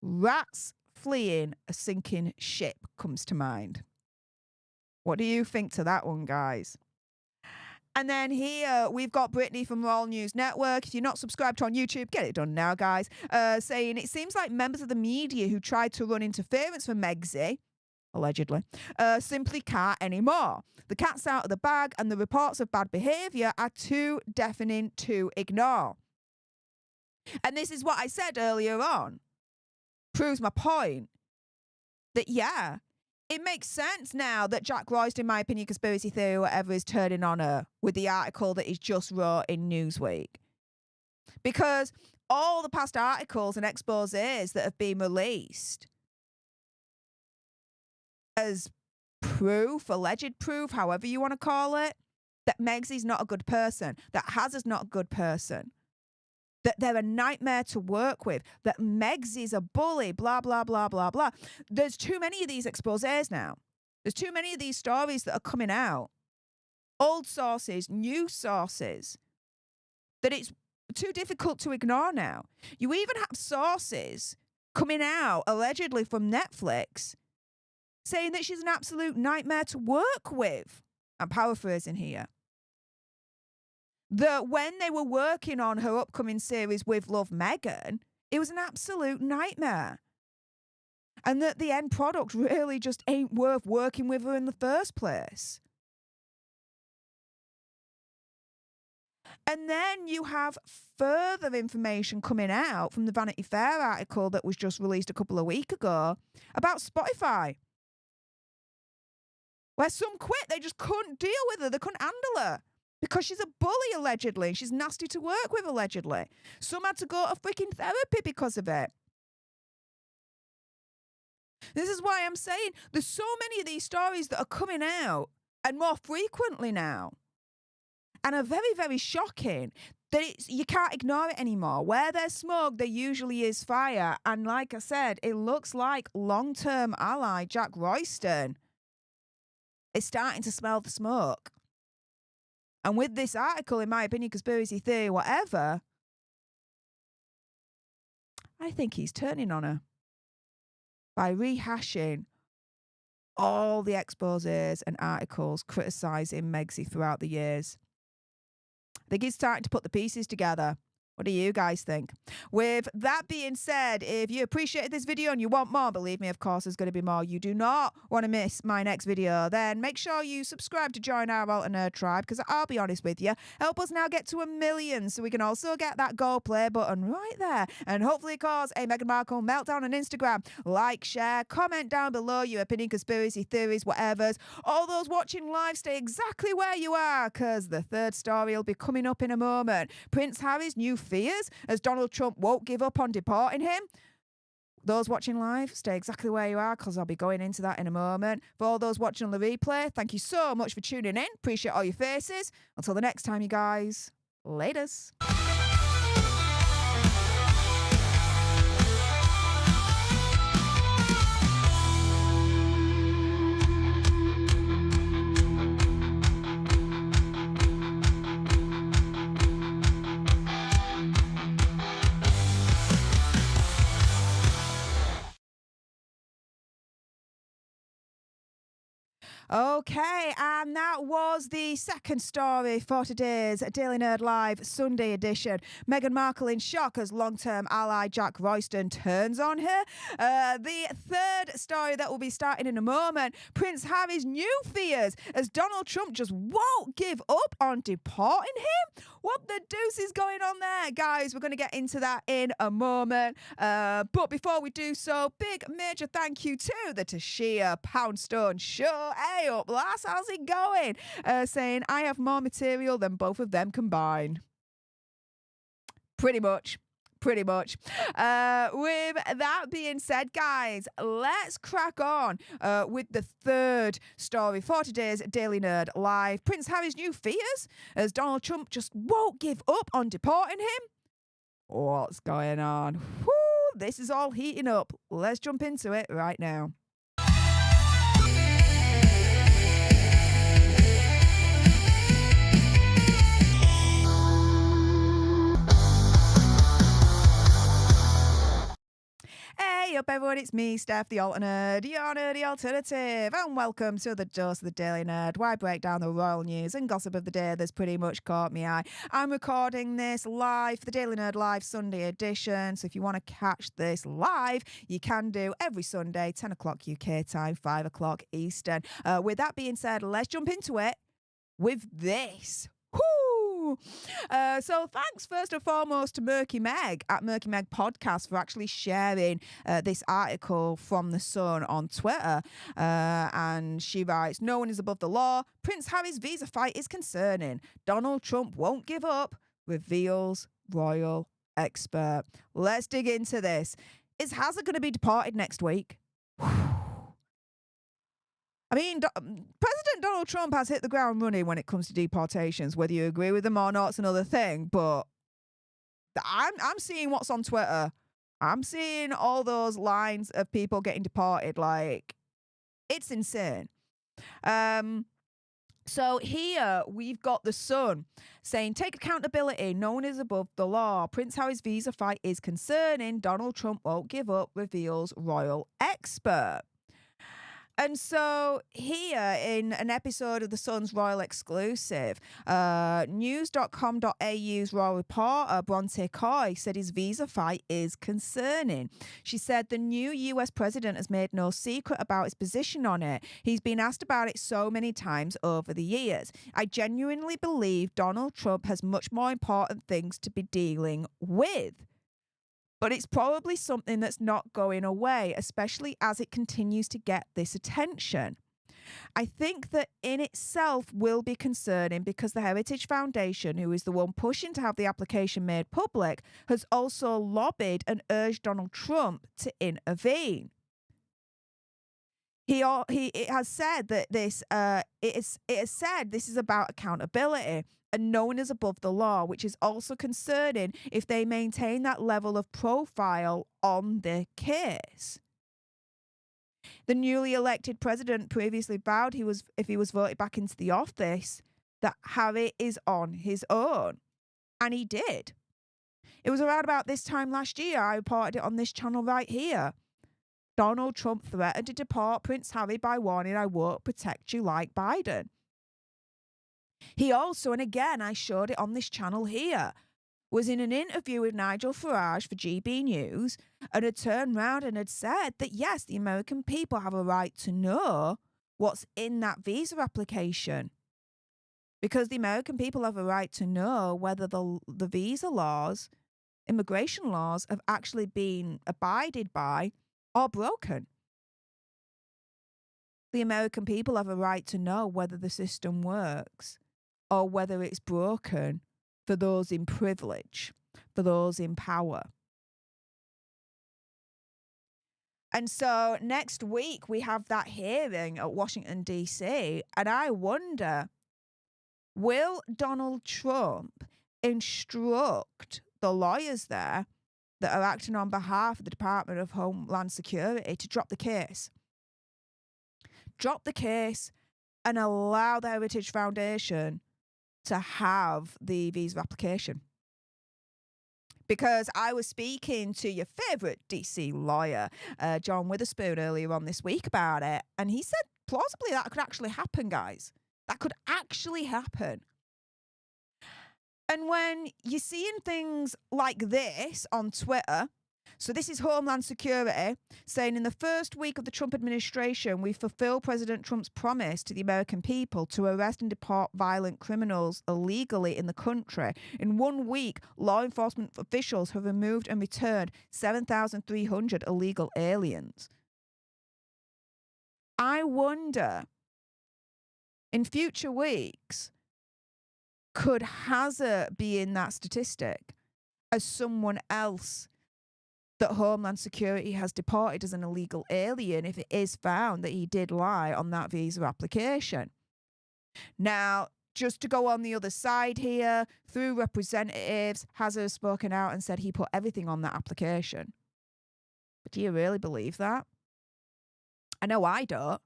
B: Rats fleeing a sinking ship comes to mind. What do you think to that one, guys? And then here we've got Brittany from Royal News Network. If you're not subscribed to on YouTube, get it done now, guys. Saying it seems like members of the media who tried to run interference for Megsy, allegedly, simply can't anymore. The cat's out of the bag and the reports of bad behaviour are too deafening to ignore. And this is what I said earlier on. Proves my point. That, yeah, it makes sense now that Jack Royston, in my opinion, conspiracy theory, whatever, is turning on her with the article that he's just wrote in Newsweek. Because all the past articles and exposés that have been released as proof, alleged proof, however you want to call it, that Megsy's not a good person, that Hazard's not a good person, that they're a nightmare to work with, that Megsy's a bully, blah, blah, blah, blah, blah. There's too many of these exposés now. There's too many of these stories that are coming out. Old sources, new sources, that it's too difficult to ignore now. You even have sources coming out, allegedly from Netflix, saying that she's an absolute nightmare to work with. I'm paraphrasing here. That when they were working on her upcoming series with Love Meghan, it was an absolute nightmare. And that the end product really just ain't worth working with her in the first place. And then you have further information coming out from the Vanity Fair article that was just released a couple of weeks ago about Spotify. Where some quit, they just couldn't deal with her, they couldn't handle her. Because she's a bully, allegedly. She's nasty to work with, allegedly. Some had to go to freaking therapy because of it. This is why I'm saying there's so many of these stories that are coming out, and more frequently now, and are very, very shocking, that you can't ignore it anymore. Where there's smoke, there usually is fire. And like I said, it looks like long-term ally Jack Royston is starting to smell the smoke. And with this article, in my opinion, conspiracy theory, whatever, I think he's turning on her by rehashing all the exposés and articles criticising Megsy throughout the years. I think he's starting to put the pieces together. What do you guys think? With that being said, if you appreciated this video and you want more, believe me, of course, there's going to be more. You do not want to miss my next video. Then make sure you subscribe to join our Alternate Tribe, because I'll be honest with you, help us now get to 1 million so we can also get that go play button right there and hopefully cause a Meghan Markle meltdown on Instagram. Like, share, comment down below your opinion, conspiracy theories, whatever's. All those watching live, stay exactly where you are, because the third story will be coming up in a moment. Prince Harry's new fears as Donald Trump won't give up on deporting him. Those watching live, stay exactly where you are, because I'll be going into that in a moment. For all those watching on the replay, thank you so much for tuning in. Appreciate all your faces. Until the next time, you guys. Laters. Okay, and that was the second story for today's Daily Nerd Live Sunday edition. Meghan Markle in shock as long-term ally Jack Royston turns on her. The third story that will be starting in a moment, Prince Harry's new fears as Donald Trump just won't give up on deporting him. What the deuce is going on there? Guys, we're going to get into that in a moment. But before we do so, big major thank you to the Tashia Poundstone Show way up, lass. How's it going? Saying, I have more material than both of them combined. Pretty much. Pretty much. With that being said, guys, let's crack on with the third story for today's Daily Nerd Live. Prince Harry's new fears as Donald Trump just won't give up on deporting him. What's going on? Woo, this is all heating up. Let's jump into it right now. Hey up everyone, it's me, Stef, the alternate, your nerdy alternative, and welcome to the Dose of the Daily Nerd, where I break down the royal news and gossip of the day that's pretty much caught me eye. I'm recording this live for the Daily Nerd Live Sunday edition, so if you want to catch this live, you can do every Sunday, 10 o'clock UK time, 5 o'clock Eastern. With that being said, let's jump into it with this. So thanks first and foremost to Murky Meg at Murky Meg Podcast for actually sharing this article from The Sun on Twitter. And she writes, no one is above the law. Prince Harry's visa fight is concerning. Donald Trump won't give up, reveals royal expert. Let's dig into this. Is Hazard going to be deported next week? I mean, President Donald Trump has hit the ground running when it comes to deportations. Whether you agree with him or not, it's another thing. But I'm seeing what's on Twitter. I'm seeing all those lines of people getting deported. Like, it's insane. So here we've got The Sun saying, take accountability. No one is above the law. Prince Harry's visa fight is concerning. Donald Trump won't give up, reveals royal expert. And so here in an episode of The Sun's Royal Exclusive, news.com.au's royal reporter Bronte Coy said his visa fight is concerning. She said the new US president has made no secret about his position on it. He's been asked about it so many times over the years. I genuinely believe Donald Trump has much more important things to be dealing with. But it's probably something that's not going away, especially as it continues to get this attention. I think that in itself will be concerning because the Heritage Foundation, who is the one pushing to have the application made public, has also lobbied and urged Donald Trump to intervene. It has said that this is about accountability. And no one is above the law, which is also concerning if they maintain that level of profile on the case. The newly elected president previously vowed if he was voted back into the office, that Harry is on his own. And he did. It was around about this time last year, I reported it on this channel right here. Donald Trump threatened to deport Prince Harry by warning, I won't protect you like Biden. He also, and again, I showed it on this channel here, was in an interview with Nigel Farage for GB News and had turned round and had said that, yes, the American people have a right to know what's in that visa application. Because the American people have a right to know whether the visa laws, immigration laws, have actually been abided by or broken. The American people have a right to know whether the system works or whether it's broken for those in privilege, for those in power. And so next week we have that hearing at Washington, D.C., and I wonder, will Donald Trump instruct the lawyers there that are acting on behalf of the Department of Homeland Security to drop the case? Drop the case and allow the Heritage Foundation to have the visa application. Because I was speaking to your favourite DC lawyer, John Witherspoon, earlier on this week about it, and he said plausibly that could actually happen, guys. That could actually happen. And when you're seeing things like this on Twitter, so this is Homeland Security saying in the first week of the Trump administration, we fulfill President Trump's promise to the American people to arrest and deport violent criminals illegally in the country. In 1 week, law enforcement officials have removed and returned 7,300 illegal aliens. I wonder in future weeks, could Hazard be in that statistic as someone else that Homeland Security has deported as an illegal alien if it is found that he did lie on that visa application? Now, just to go on the other side here, through representatives, Hazard has spoken out and said he put everything on that application. But do you really believe that? I know I don't.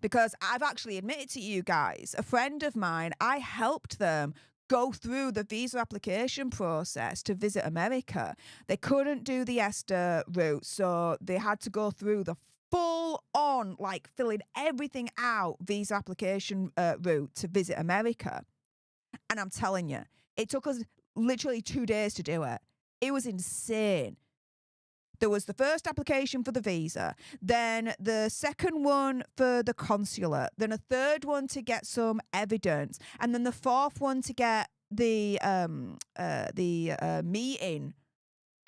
B: Because I've actually admitted to you guys, a friend of mine, I helped them go through the visa application process to visit America. They couldn't do the ESTA route, so they had to go through the full on, like filling everything out visa application route to visit America. And I'm telling you, it took us literally 2 days to do it. It was insane. There was the first application for the visa, then the second one for the consulate, then a third one to get some evidence, and then the fourth one to get the meeting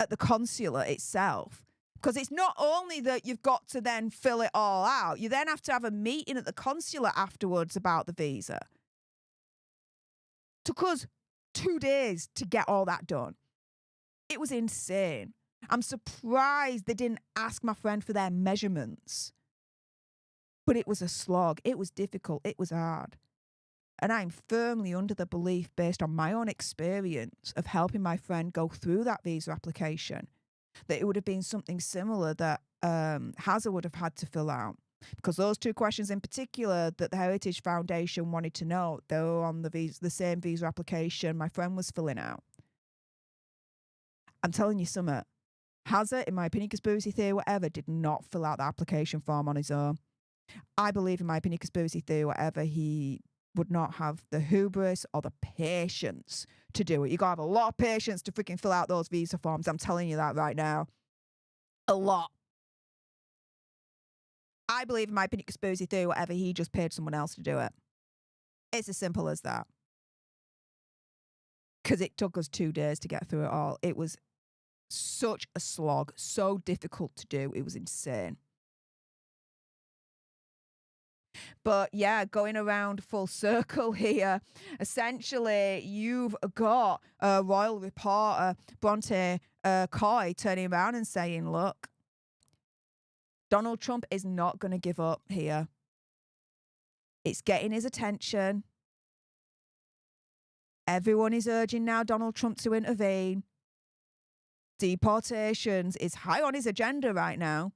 B: at the consulate itself. Because it's not only that you've got to then fill it all out, you then have to have a meeting at the consulate afterwards about the visa. Took us 2 days to get all that done. It was insane. I'm surprised they didn't ask my friend for their measurements. But it was a slog. It was difficult. It was hard. And I'm firmly under the belief, based on my own experience of helping my friend go through that visa application, that it would have been something similar that Hazard would have had to fill out. Because those two questions in particular that the Heritage Foundation wanted to know, they were on the same visa application my friend was filling out. I'm telling you something. Hazard, in my opinion, conspiracy theory, whatever, did not fill out the application form on his own. I believe, in my opinion, conspiracy theory, whatever, he would not have the hubris or the patience to do it. You gotta have a lot of patience to freaking fill out those visa forms. I'm telling you that right now. A lot. I believe, in my opinion, conspiracy theory, whatever, he just paid someone else to do it. It's as simple as that. Because it took us 2 days to get through it all. It was such a slog, so difficult to do. It was insane. But yeah, going around full circle here, essentially you've got a royal reporter, Bronte Coy, turning around and saying, look, Donald Trump is not going to give up here. It's getting his attention. Everyone is urging now Donald Trump to intervene. Deportations is high on his agenda right now.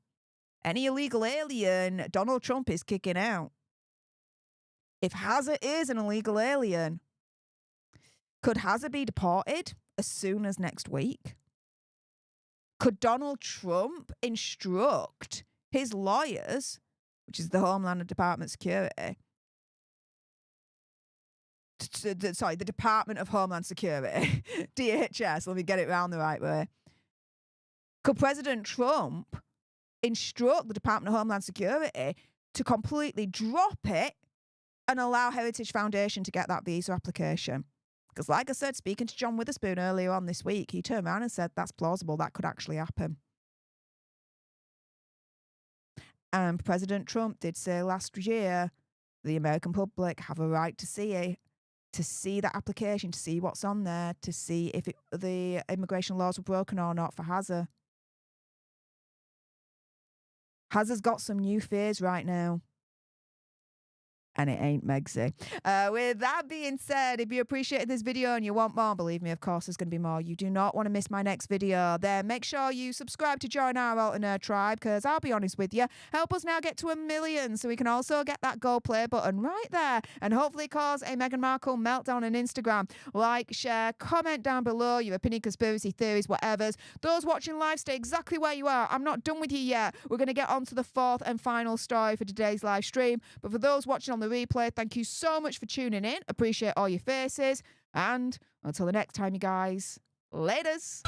B: Any illegal alien, Donald Trump is kicking out. If Hazard is an illegal alien, could Hazard be deported as soon as next week? Could Donald Trump instruct his lawyers, which is the Homeland and Department of Security, the Department of Homeland Security, DHS, let me get it round the right way. Could President Trump instruct the Department of Homeland Security to completely drop it and allow Heritage Foundation to get that visa application? Because like I said, speaking to John Witherspoon earlier on this week, he turned around and said that's plausible, that could actually happen. And President Trump did say last year, the American public have a right to see it, to see that application, to see what's on there, to see if the immigration laws were broken or not for Hazard. Hazard's got some new fears right now. And it ain't Megsy. With that being said, if you appreciated this video and you want more, believe me, of course, there's going to be more. You do not want to miss my next video. Then make sure you subscribe to join our alternate tribe, because I'll be honest with you, help us now get to 1 million so we can also get that go play button right there and hopefully cause a Meghan Markle meltdown on Instagram. Like, share, comment down below your opinion, conspiracy theories, whatever's. Those watching live, stay exactly where you are. I'm not done with you yet. We're going to get on to the fourth and final story for today's live stream. But for those watching on the replay, thank you so much for tuning in. Appreciate all your faces. And until the next time, you guys, laters.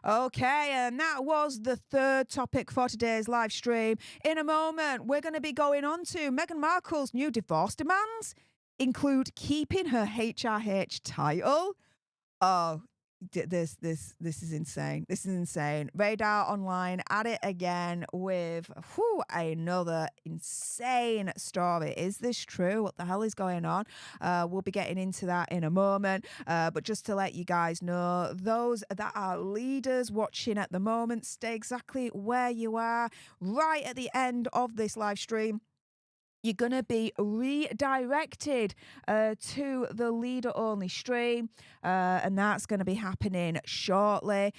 B: Okay, and that was the third topic for today's live stream. In a moment, we're going to be going on to Meghan Markle's new divorce demands include keeping her HRH title. Oh, this is insane. This is insane. Radar Online at it again with another insane story. Is this true? What the hell is going on? We'll be getting into that in a moment. But just to let you guys know, those that are leaders watching at the moment, stay exactly where you are right at the end of this live stream. You're going to be redirected to the leader-only stream, and that's going to be happening shortly.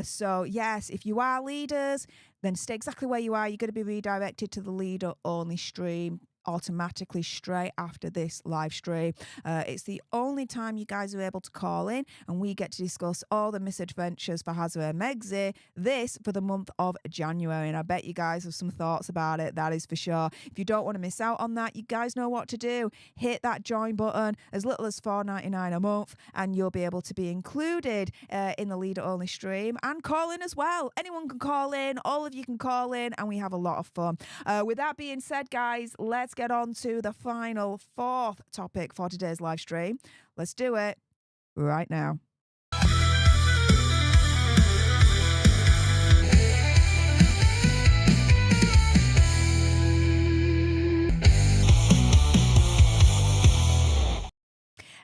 B: So, yes, if you are leaders, then stay exactly where you are. You're going to be redirected to the leader-only stream automatically straight after this live stream. It's the only time you guys are able to call in and we get to discuss all the misadventures for Hazza and Megxie, this for the month of January. And I bet you guys have some thoughts about it, that is for sure. If you don't want to miss out on that, you guys know what to do. Hit that join button as little as $4.99 a month and you'll be able to be included in the leader only stream and call in as well. Anyone can call in, all of you can call in, and we have a lot of fun. With that being said, guys, let's get on to the final fourth topic for today's live stream. Let's do it right now.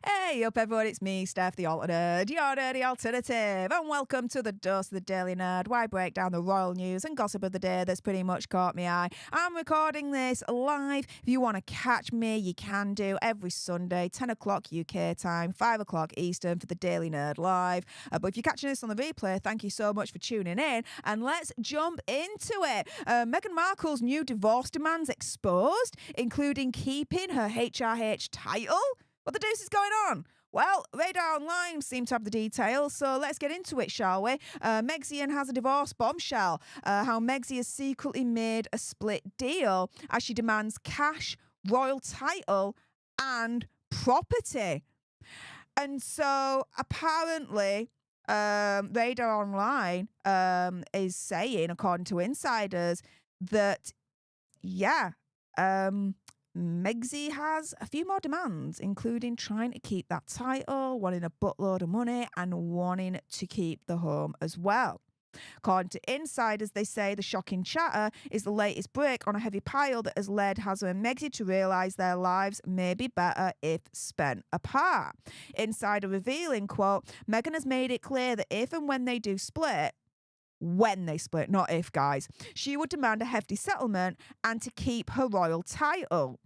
B: Hey up everyone, it's me, Stef, the alternate, your nerdy alternative, and welcome to the Dose of the Daily Nerd, where I break down the royal news and gossip of the day that's pretty much caught my eye. I'm recording this live. If you want to catch me, you can do every Sunday, 10 o'clock UK time, 5 o'clock Eastern for the Daily Nerd Live. But if you're catching this on the replay, thank you so much for tuning in, and let's jump into it. Meghan Markle's new divorce demands exposed, including keeping her HRH title. What the deuce is going on? Well, Radar Online seem to have the details, so let's get into it, shall we? Megxie has a divorce bombshell. How Megxie has secretly made a split deal as she demands cash, royal title, and property. And so, apparently, Radar Online is saying, according to insiders, that, Megxie has a few more demands, including trying to keep that title, wanting a buttload of money, and wanting to keep the home as well. According to insiders, they say the shocking chatter is the latest brick on a heavy pile that has led Hazza and Megxie to realise their lives may be better if spent apart. Insider revealing, quote, Meghan has made it clear that if and when they do split, when they split, not if, guys, she would demand a hefty settlement and to keep her royal title.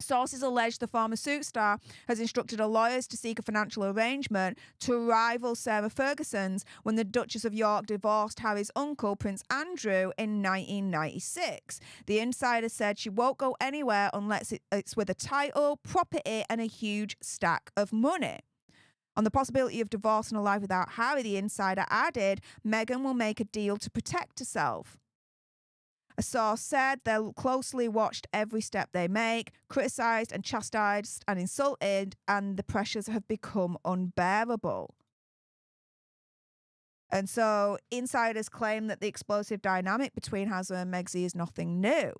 B: Sources allege the former suit star has instructed her lawyers to seek a financial arrangement to rival Sarah Ferguson's when the Duchess of York divorced Harry's uncle, Prince Andrew, in 1996. The insider said she won't go anywhere unless it's with a title, property, and a huge stack of money. On the possibility of divorcing a life without Harry, the insider added, Meghan will make a deal to protect herself. A source said they'll closely watched every step they make, criticised and chastised and insulted, and the pressures have become unbearable. And so insiders claim that the explosive dynamic between Hazza and Megxie is nothing new.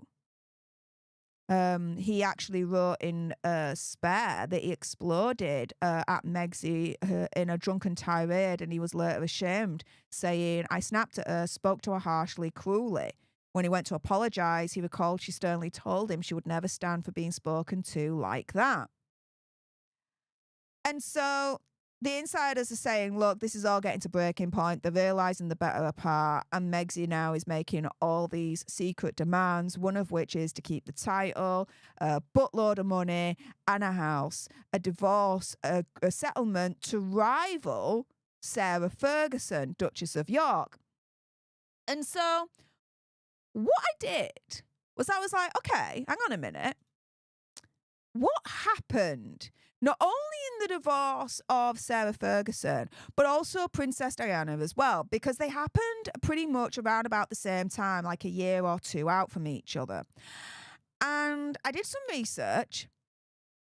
B: He actually wrote in Spare that he exploded at Megxie in a drunken tirade, and he was later ashamed, saying, I snapped at her, spoke to her harshly, cruelly. When he went to apologise, he recalled she sternly told him she would never stand for being spoken to like that. And so the insiders are saying, look, this is all getting to breaking point. They're realising the better apart. And Megxie now is making all these secret demands, one of which is to keep the title, a buttload of money, and a house, a divorce, a settlement to rival Sarah Ferguson, Duchess of York. And so what I did was I was like, okay, hang on a minute. What happened? Not only in the divorce of Sarah Ferguson, but also Princess Diana as well, because they happened pretty much around about the same time, like a year or two out from each other. And I did some research,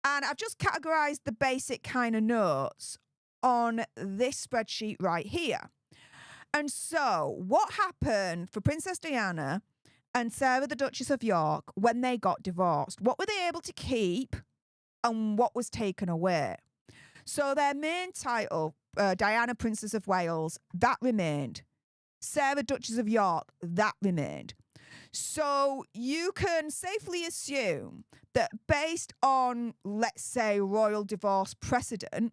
B: and I've just categorized the basic kind of notes on this spreadsheet right here. And so what happened for Princess Diana and Sarah, the Duchess of York, when they got divorced? What were they able to keep and what was taken away? So their main title, Diana, Princess of Wales, that remained. Sarah, Duchess of York, that remained. So you can safely assume that based on, let's say, royal divorce precedent,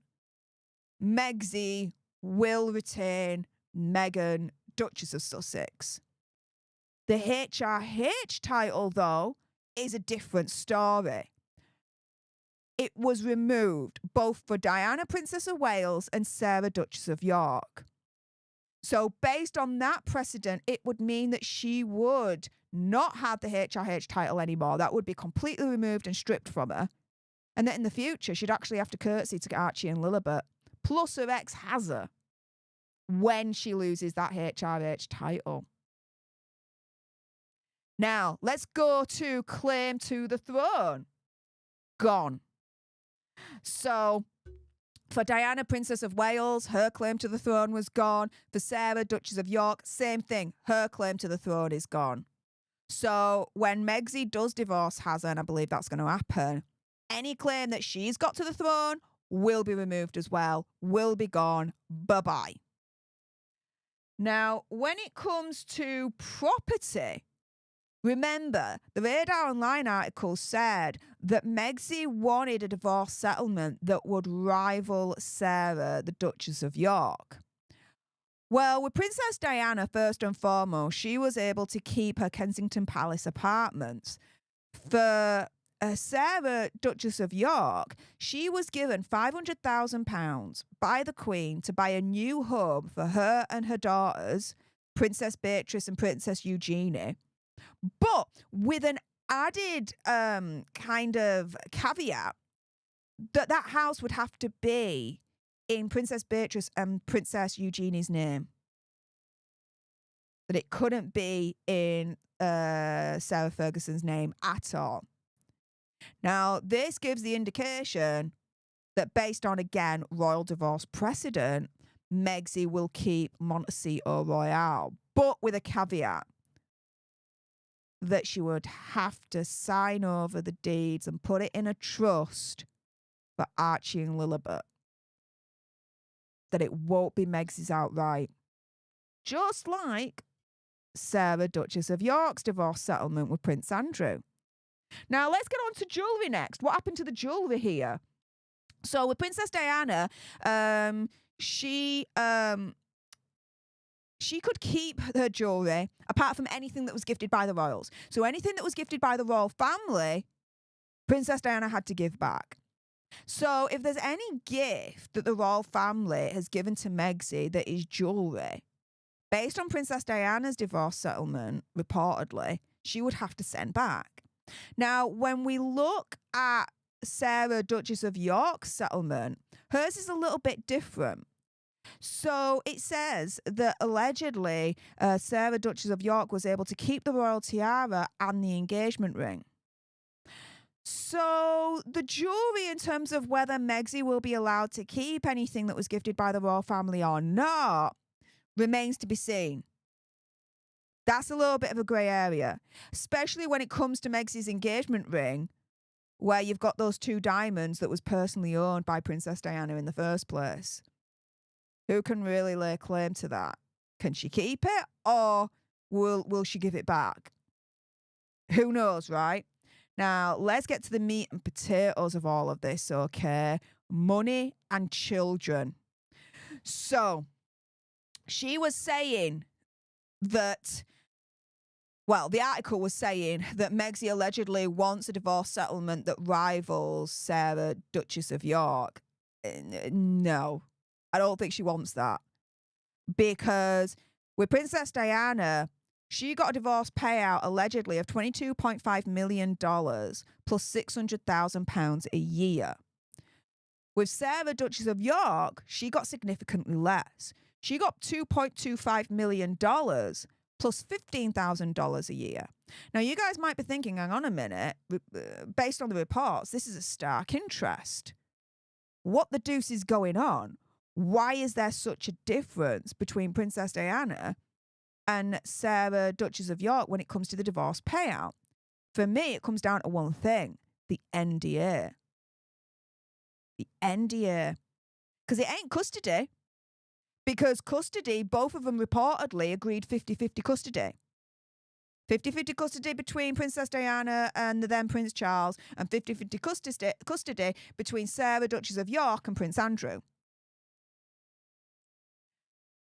B: Megxie will retain Meghan, Duchess of Sussex. The HRH title, though, is a different story. It was removed both for Diana, Princess of Wales, and Sarah, Duchess of York. So based on that precedent, it would mean that she would not have the HRH title anymore. That would be completely removed and stripped from her. And that in the future, she'd actually have to curtsy to Archie and Lilibet. Plus her ex has her when she loses that HRH title. Now, let's go to claim to the throne. Gone. So, for Diana, Princess of Wales, her claim to the throne was gone. For Sarah, Duchess of York, same thing. Her claim to the throne is gone. So, when Megxie does divorce Hazard, and I believe that's going to happen, any claim that she's got to the throne will be removed as well, will be gone. Bye-bye. Now, when it comes to property, remember, the Radar Online article said that Megxie wanted a divorce settlement that would rival Sarah, the Duchess of York. Well, with Princess Diana, first and foremost, she was able to keep her Kensington Palace apartments. For Sarah, Duchess of York, she was given £500,000 by the Queen to buy a new home for her and her daughters, Princess Beatrice and Princess Eugenie, but with an added kind of caveat that house would have to be in Princess Beatrice and Princess Eugenie's name. That it couldn't be in Sarah Ferguson's name at all. Now, this gives the indication that based on, again, royal divorce precedent, Megxie will keep Montecito Royale, but with a caveat that she would have to sign over the deeds and put it in a trust for Archie and Lilibet. That it won't be Megxie's outright. Just like Sarah, Duchess of York's divorce settlement with Prince Andrew. Now, let's get on to jewellery next. What happened to the jewellery here? So, with Princess Diana, she could keep her jewellery apart from anything that was gifted by the royals. So, anything that was gifted by the royal family, Princess Diana had to give back. So, if there's any gift that the royal family has given to Megxie that is jewellery, based on Princess Diana's divorce settlement, reportedly, she would have to send back. Now, when we look at Sarah, Duchess of York's settlement, hers is a little bit different. So it says that allegedly Sarah, Duchess of York, was able to keep the royal tiara and the engagement ring. So the jury, in terms of whether Megxie will be allowed to keep anything that was gifted by the royal family or not, remains to be seen. That's a little bit of a grey area, especially when it comes to Megxie's engagement ring, where you've got those 2 diamonds that was personally owned by Princess Diana in the first place. Who can really lay claim to that? Can she keep it, or will she give it back? Who knows, right? Now, let's get to the meat and potatoes of all of this, okay? Money and children. So, she was saying that, well, the article was saying that Megxie allegedly wants a divorce settlement that rivals Sarah, Duchess of York. No, I don't think she wants that. Because with Princess Diana, she got a divorce payout allegedly of $22.5 million plus £600,000 a year. With Sarah, Duchess of York, she got significantly less. She got $2.25 million plus $15,000 a year. Now, you guys might be thinking, hang on a minute, based on the reports, this is a stark interest. What the deuce is going on? Why is there such a difference between Princess Diana and Sarah, Duchess of York, when it comes to the divorce payout? For me, it comes down to one thing: the NDA. The NDA. Because it ain't custody. Because custody, both of them reportedly agreed 50-50 custody. 50-50 custody between Princess Diana and the then Prince Charles, and 50-50 custody between Sarah, Duchess of York, and Prince Andrew.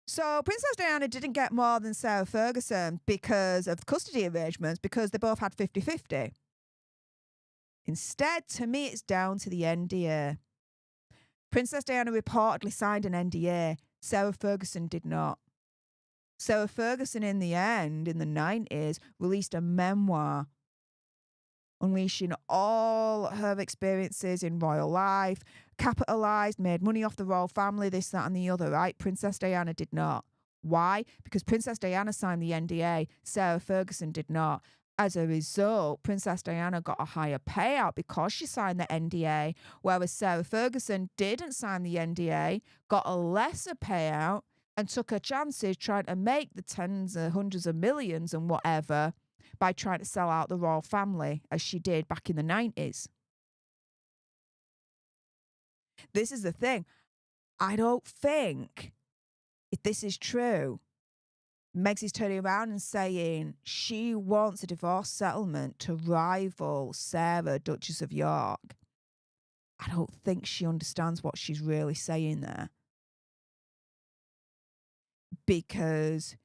B: So Princess Diana didn't get more than Sarah Ferguson because of custody arrangements, because they both had 50-50. Instead, to me, it's down to the NDA. Princess Diana reportedly signed an NDA. Sarah Ferguson did not. Sarah Ferguson, in the end, in the 90s, released a memoir unleashing all her experiences in royal life, capitalised, made money off the royal family, this, that and the other, right? Princess Diana did not. Why? Because Princess Diana signed the NDA, Sarah Ferguson did not. As a result, Princess Diana got a higher payout because she signed the NDA, whereas Sarah Ferguson didn't sign the NDA, got a lesser payout, and took her chances trying to make the tens or hundreds of millions and whatever by trying to sell out the royal family, as she did back in the 90s. This is the thing. I don't think, if this is true, Meg's is turning around and saying she wants a divorce settlement to rival Sarah, Duchess of York. I don't think she understands what she's really saying there. Because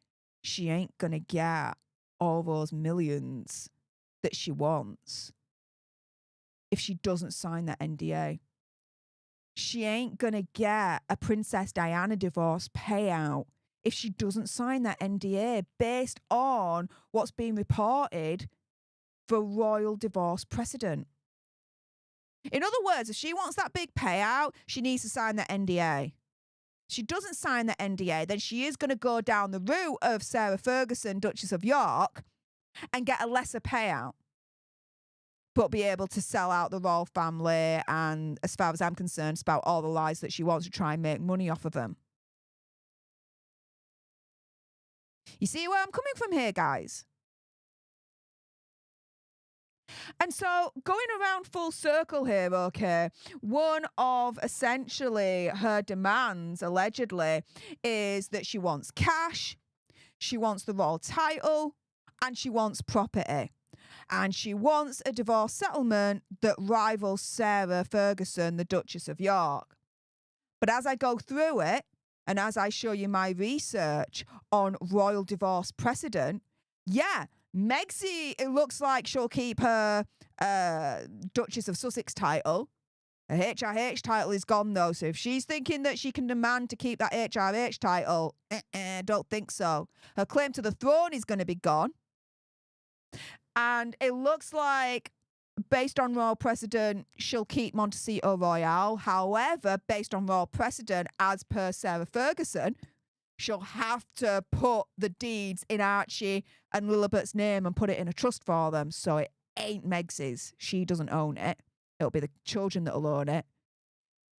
B: she ain't going to get all those millions that she wants if she doesn't sign that NDA. She ain't going to get a Princess Diana divorce payout if she doesn't sign that NDA based on what's being reported for royal divorce precedent. In other words, if she wants that big payout, she needs to sign that NDA. She doesn't sign the NDA, then she is going to go down the route of Sarah Ferguson, Duchess of York, and get a lesser payout, but be able to sell out the royal family and, as far as I'm concerned, spout all the lies that she wants to try and make money off of them. You see where I'm coming from here, guys? And so, going around full circle here, okay, one of essentially her demands, allegedly, is that she wants cash, she wants the royal title, and she wants property. And she wants a divorce settlement that rivals Sarah Ferguson, the Duchess of York. But as I go through it, and as I show you my research on royal divorce precedent, yeah, Megsy, it looks like she'll keep her Duchess of Sussex title. Her HRH title is gone, though, so if she's thinking that she can demand to keep that HRH title, don't think so. Her claim to the throne is going to be gone. And it looks like, based on royal precedent, she'll keep Montecito Royale. However, based on royal precedent, as per Sarah Ferguson, she'll have to put the deeds in Archie and Lilibet's name and put it in a trust for them. So it ain't Meg's. She doesn't own it. It'll be the children that'll own it.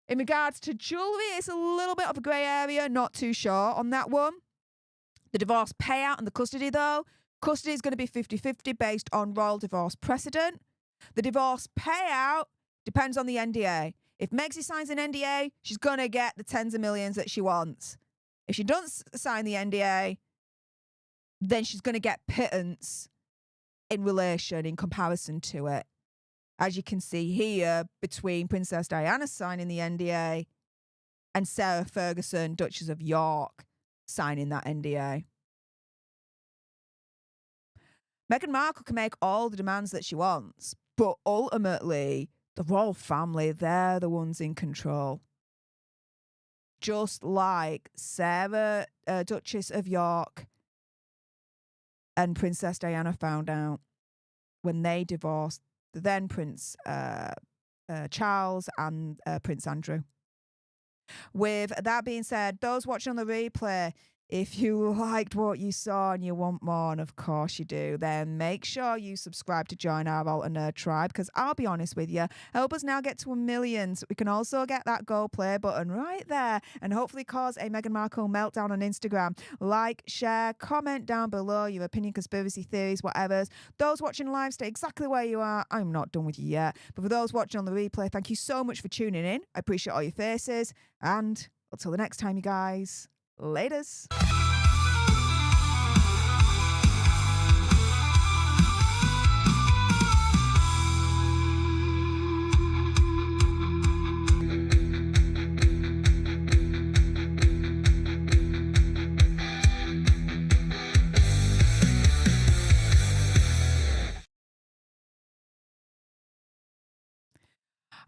B: In regards to jewellery, it's a little bit of a grey area. Not too sure on that one. The divorce payout and the custody, though. Custody is going to be 50-50 based on royal divorce precedent. The divorce payout depends on the NDA. If Megsy signs an NDA, she's going to get the tens of millions that she wants. If she doesn't sign the NDA, then she's going to get pittance in comparison to it. As you can see here, between Princess Diana signing the NDA and Sarah Ferguson, Duchess of York, signing that NDA. Meghan Markle can make all the demands that she wants, but ultimately, the royal family, they're the ones in control. Just like Sarah, Duchess of York, and Princess Diana found out when they divorced the then Prince Charles and Prince Andrew. With that being said, those watching on the replay, If you liked what you saw and you want more, and of course you do, then make sure you subscribe to join our Alter Nerd tribe, because I'll be honest with you, help us now get to 1 million so we can also get that go play button right there and hopefully cause a Meghan Markle meltdown on Instagram. Like, share, comment down below your opinion, conspiracy theories, whatever's. Those watching live, stay exactly where you are. I'm not done with you yet. But for those watching on the replay, thank you so much for tuning in. I appreciate all your faces. And until the next time, you guys, laters.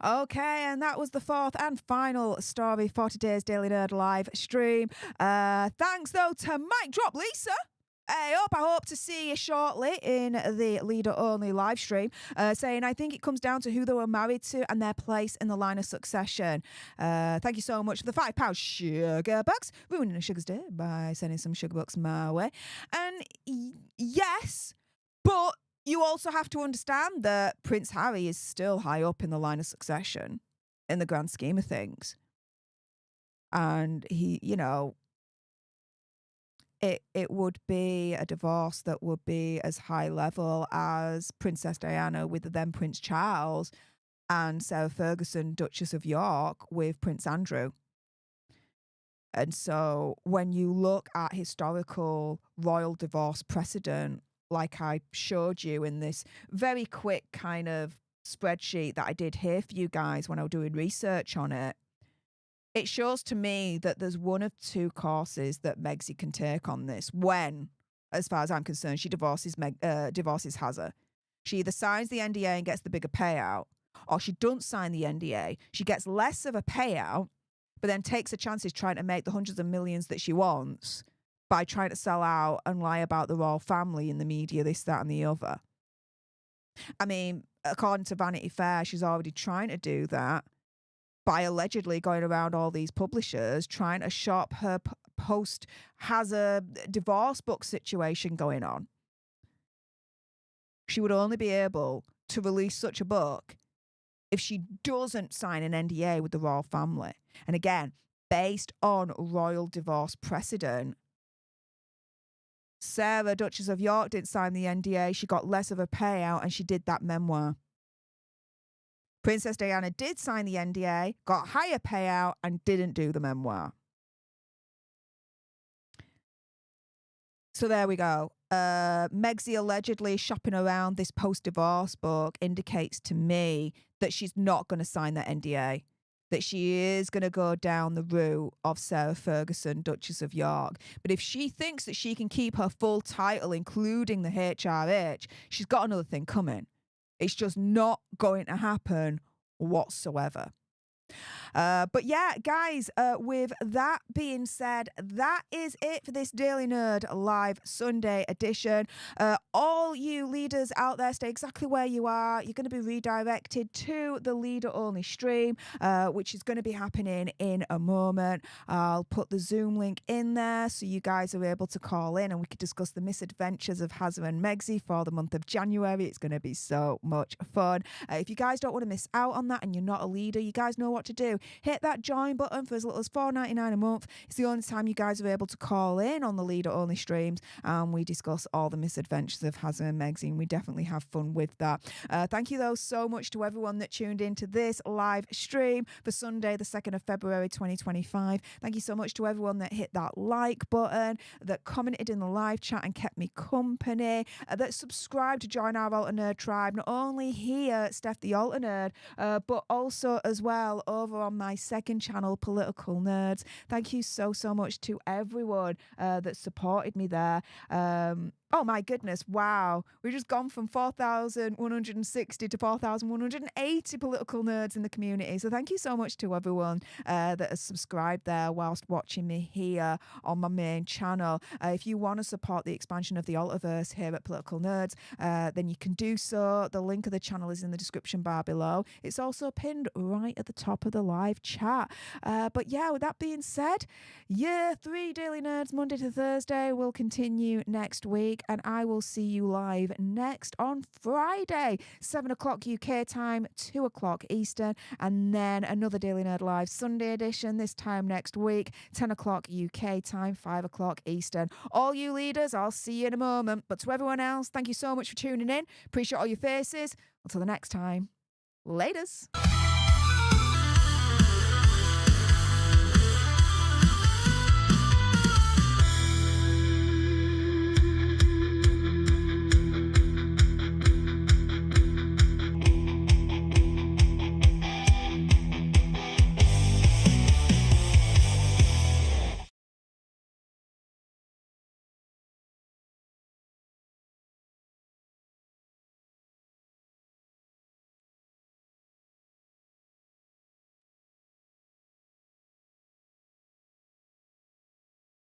B: Okay, and that was the fourth and final story for today's Daily Nerd live stream. Thanks, though, to Mic Drop Lisa. Hey up, I hope to see you shortly in the leader-only live stream, saying, I think it comes down to who they were married to and their place in the line of succession. Thank you so much for the £5 sugar bucks, ruining a sugar's day by sending some sugar bucks my way. And yes, but you also have to understand that Prince Harry is still high up in the line of succession in the grand scheme of things. And he, you know, it would be a divorce that would be as high level as Princess Diana with then Prince Charles and Sarah Ferguson, Duchess of York, with Prince Andrew. And so when you look at historical royal divorce precedent, like I showed you in this very quick kind of spreadsheet that I did here for you guys when I was doing research on it, it shows to me that there's one of two courses that Megsy can take on this when, as far as I'm concerned, she divorces Hazza. She either signs the NDA and gets the bigger payout, or she doesn't sign the NDA, she gets less of a payout, but then takes her chances trying to make the hundreds of millions that she wants by trying to sell out and lie about the royal family in the media, this, that, and the other. I mean, according to Vanity Fair, she's already trying to do that by allegedly going around all these publishers trying to shop her post has a divorce book situation going on. She would only be able to release such a book if she doesn't sign an NDA with the royal family. And again, based on royal divorce precedent, Sarah, Duchess of York, didn't sign the NDA. She got less of a payout and she did that memoir. Princess Diana did sign the NDA, got higher payout, and didn't do the memoir. So there we go. Megsy allegedly shopping around this post-divorce book indicates to me that she's not going to sign that NDA, that she is going to go down the route of Sarah Ferguson, Duchess of York. But if she thinks that she can keep her full title, including the HRH, she's got another thing coming. It's just not going to happen whatsoever. But yeah, guys, with that being said, that is it for this Daily Nerd Live Sunday edition. All you leaders out there, stay exactly where you are. You're going to be redirected to the leader only stream, which is going to be happening in a moment. I'll put the Zoom link in there so you guys are able to call in and we could discuss the misadventures of Hazza and Megsy for the month of January. It's going to be so much fun. If you guys don't want to miss out on that and you're not a leader, you guys know what to do. Hit that join button for as little as $4.99 a month. It's the only time you guys are able to call in on the leader only streams, and we discuss all the misadventures of Hazza and Megsy, and we definitely have fun with that. Thank you though so much to everyone that tuned into this live stream for Sunday the 2nd of February 2025. Thank you so much to everyone that hit that like button, that commented in the live chat and kept me company, that subscribed to join our Alter Nerd tribe, not only here at Stef the Alter Nerd, but also as well over on my second channel, Political Nerds. Thank you so much to everyone that supported me there. Oh my goodness, wow. We've just gone from 4,160 to 4,180 political nerds in the community. So thank you so much to everyone that has subscribed there whilst watching me here on my main channel. If you want to support the expansion of the Altiverse here at Political Nerds, then you can do so. The link of the channel is in the description bar below. It's also pinned right at the top of the live chat. But yeah, with that being said, year 3 Daily Nerds, Monday to Thursday, will continue next week. And I will see you live next on Friday, 7 o'clock UK time, 2 o'clock Eastern, and then another Daily Nerd Live Sunday edition this time next week, 10 o'clock UK time, 5 o'clock Eastern. All you leaders, I'll see you in a moment. But to everyone else, thank you so much for tuning in. Appreciate all your faces. Until the next time, laters.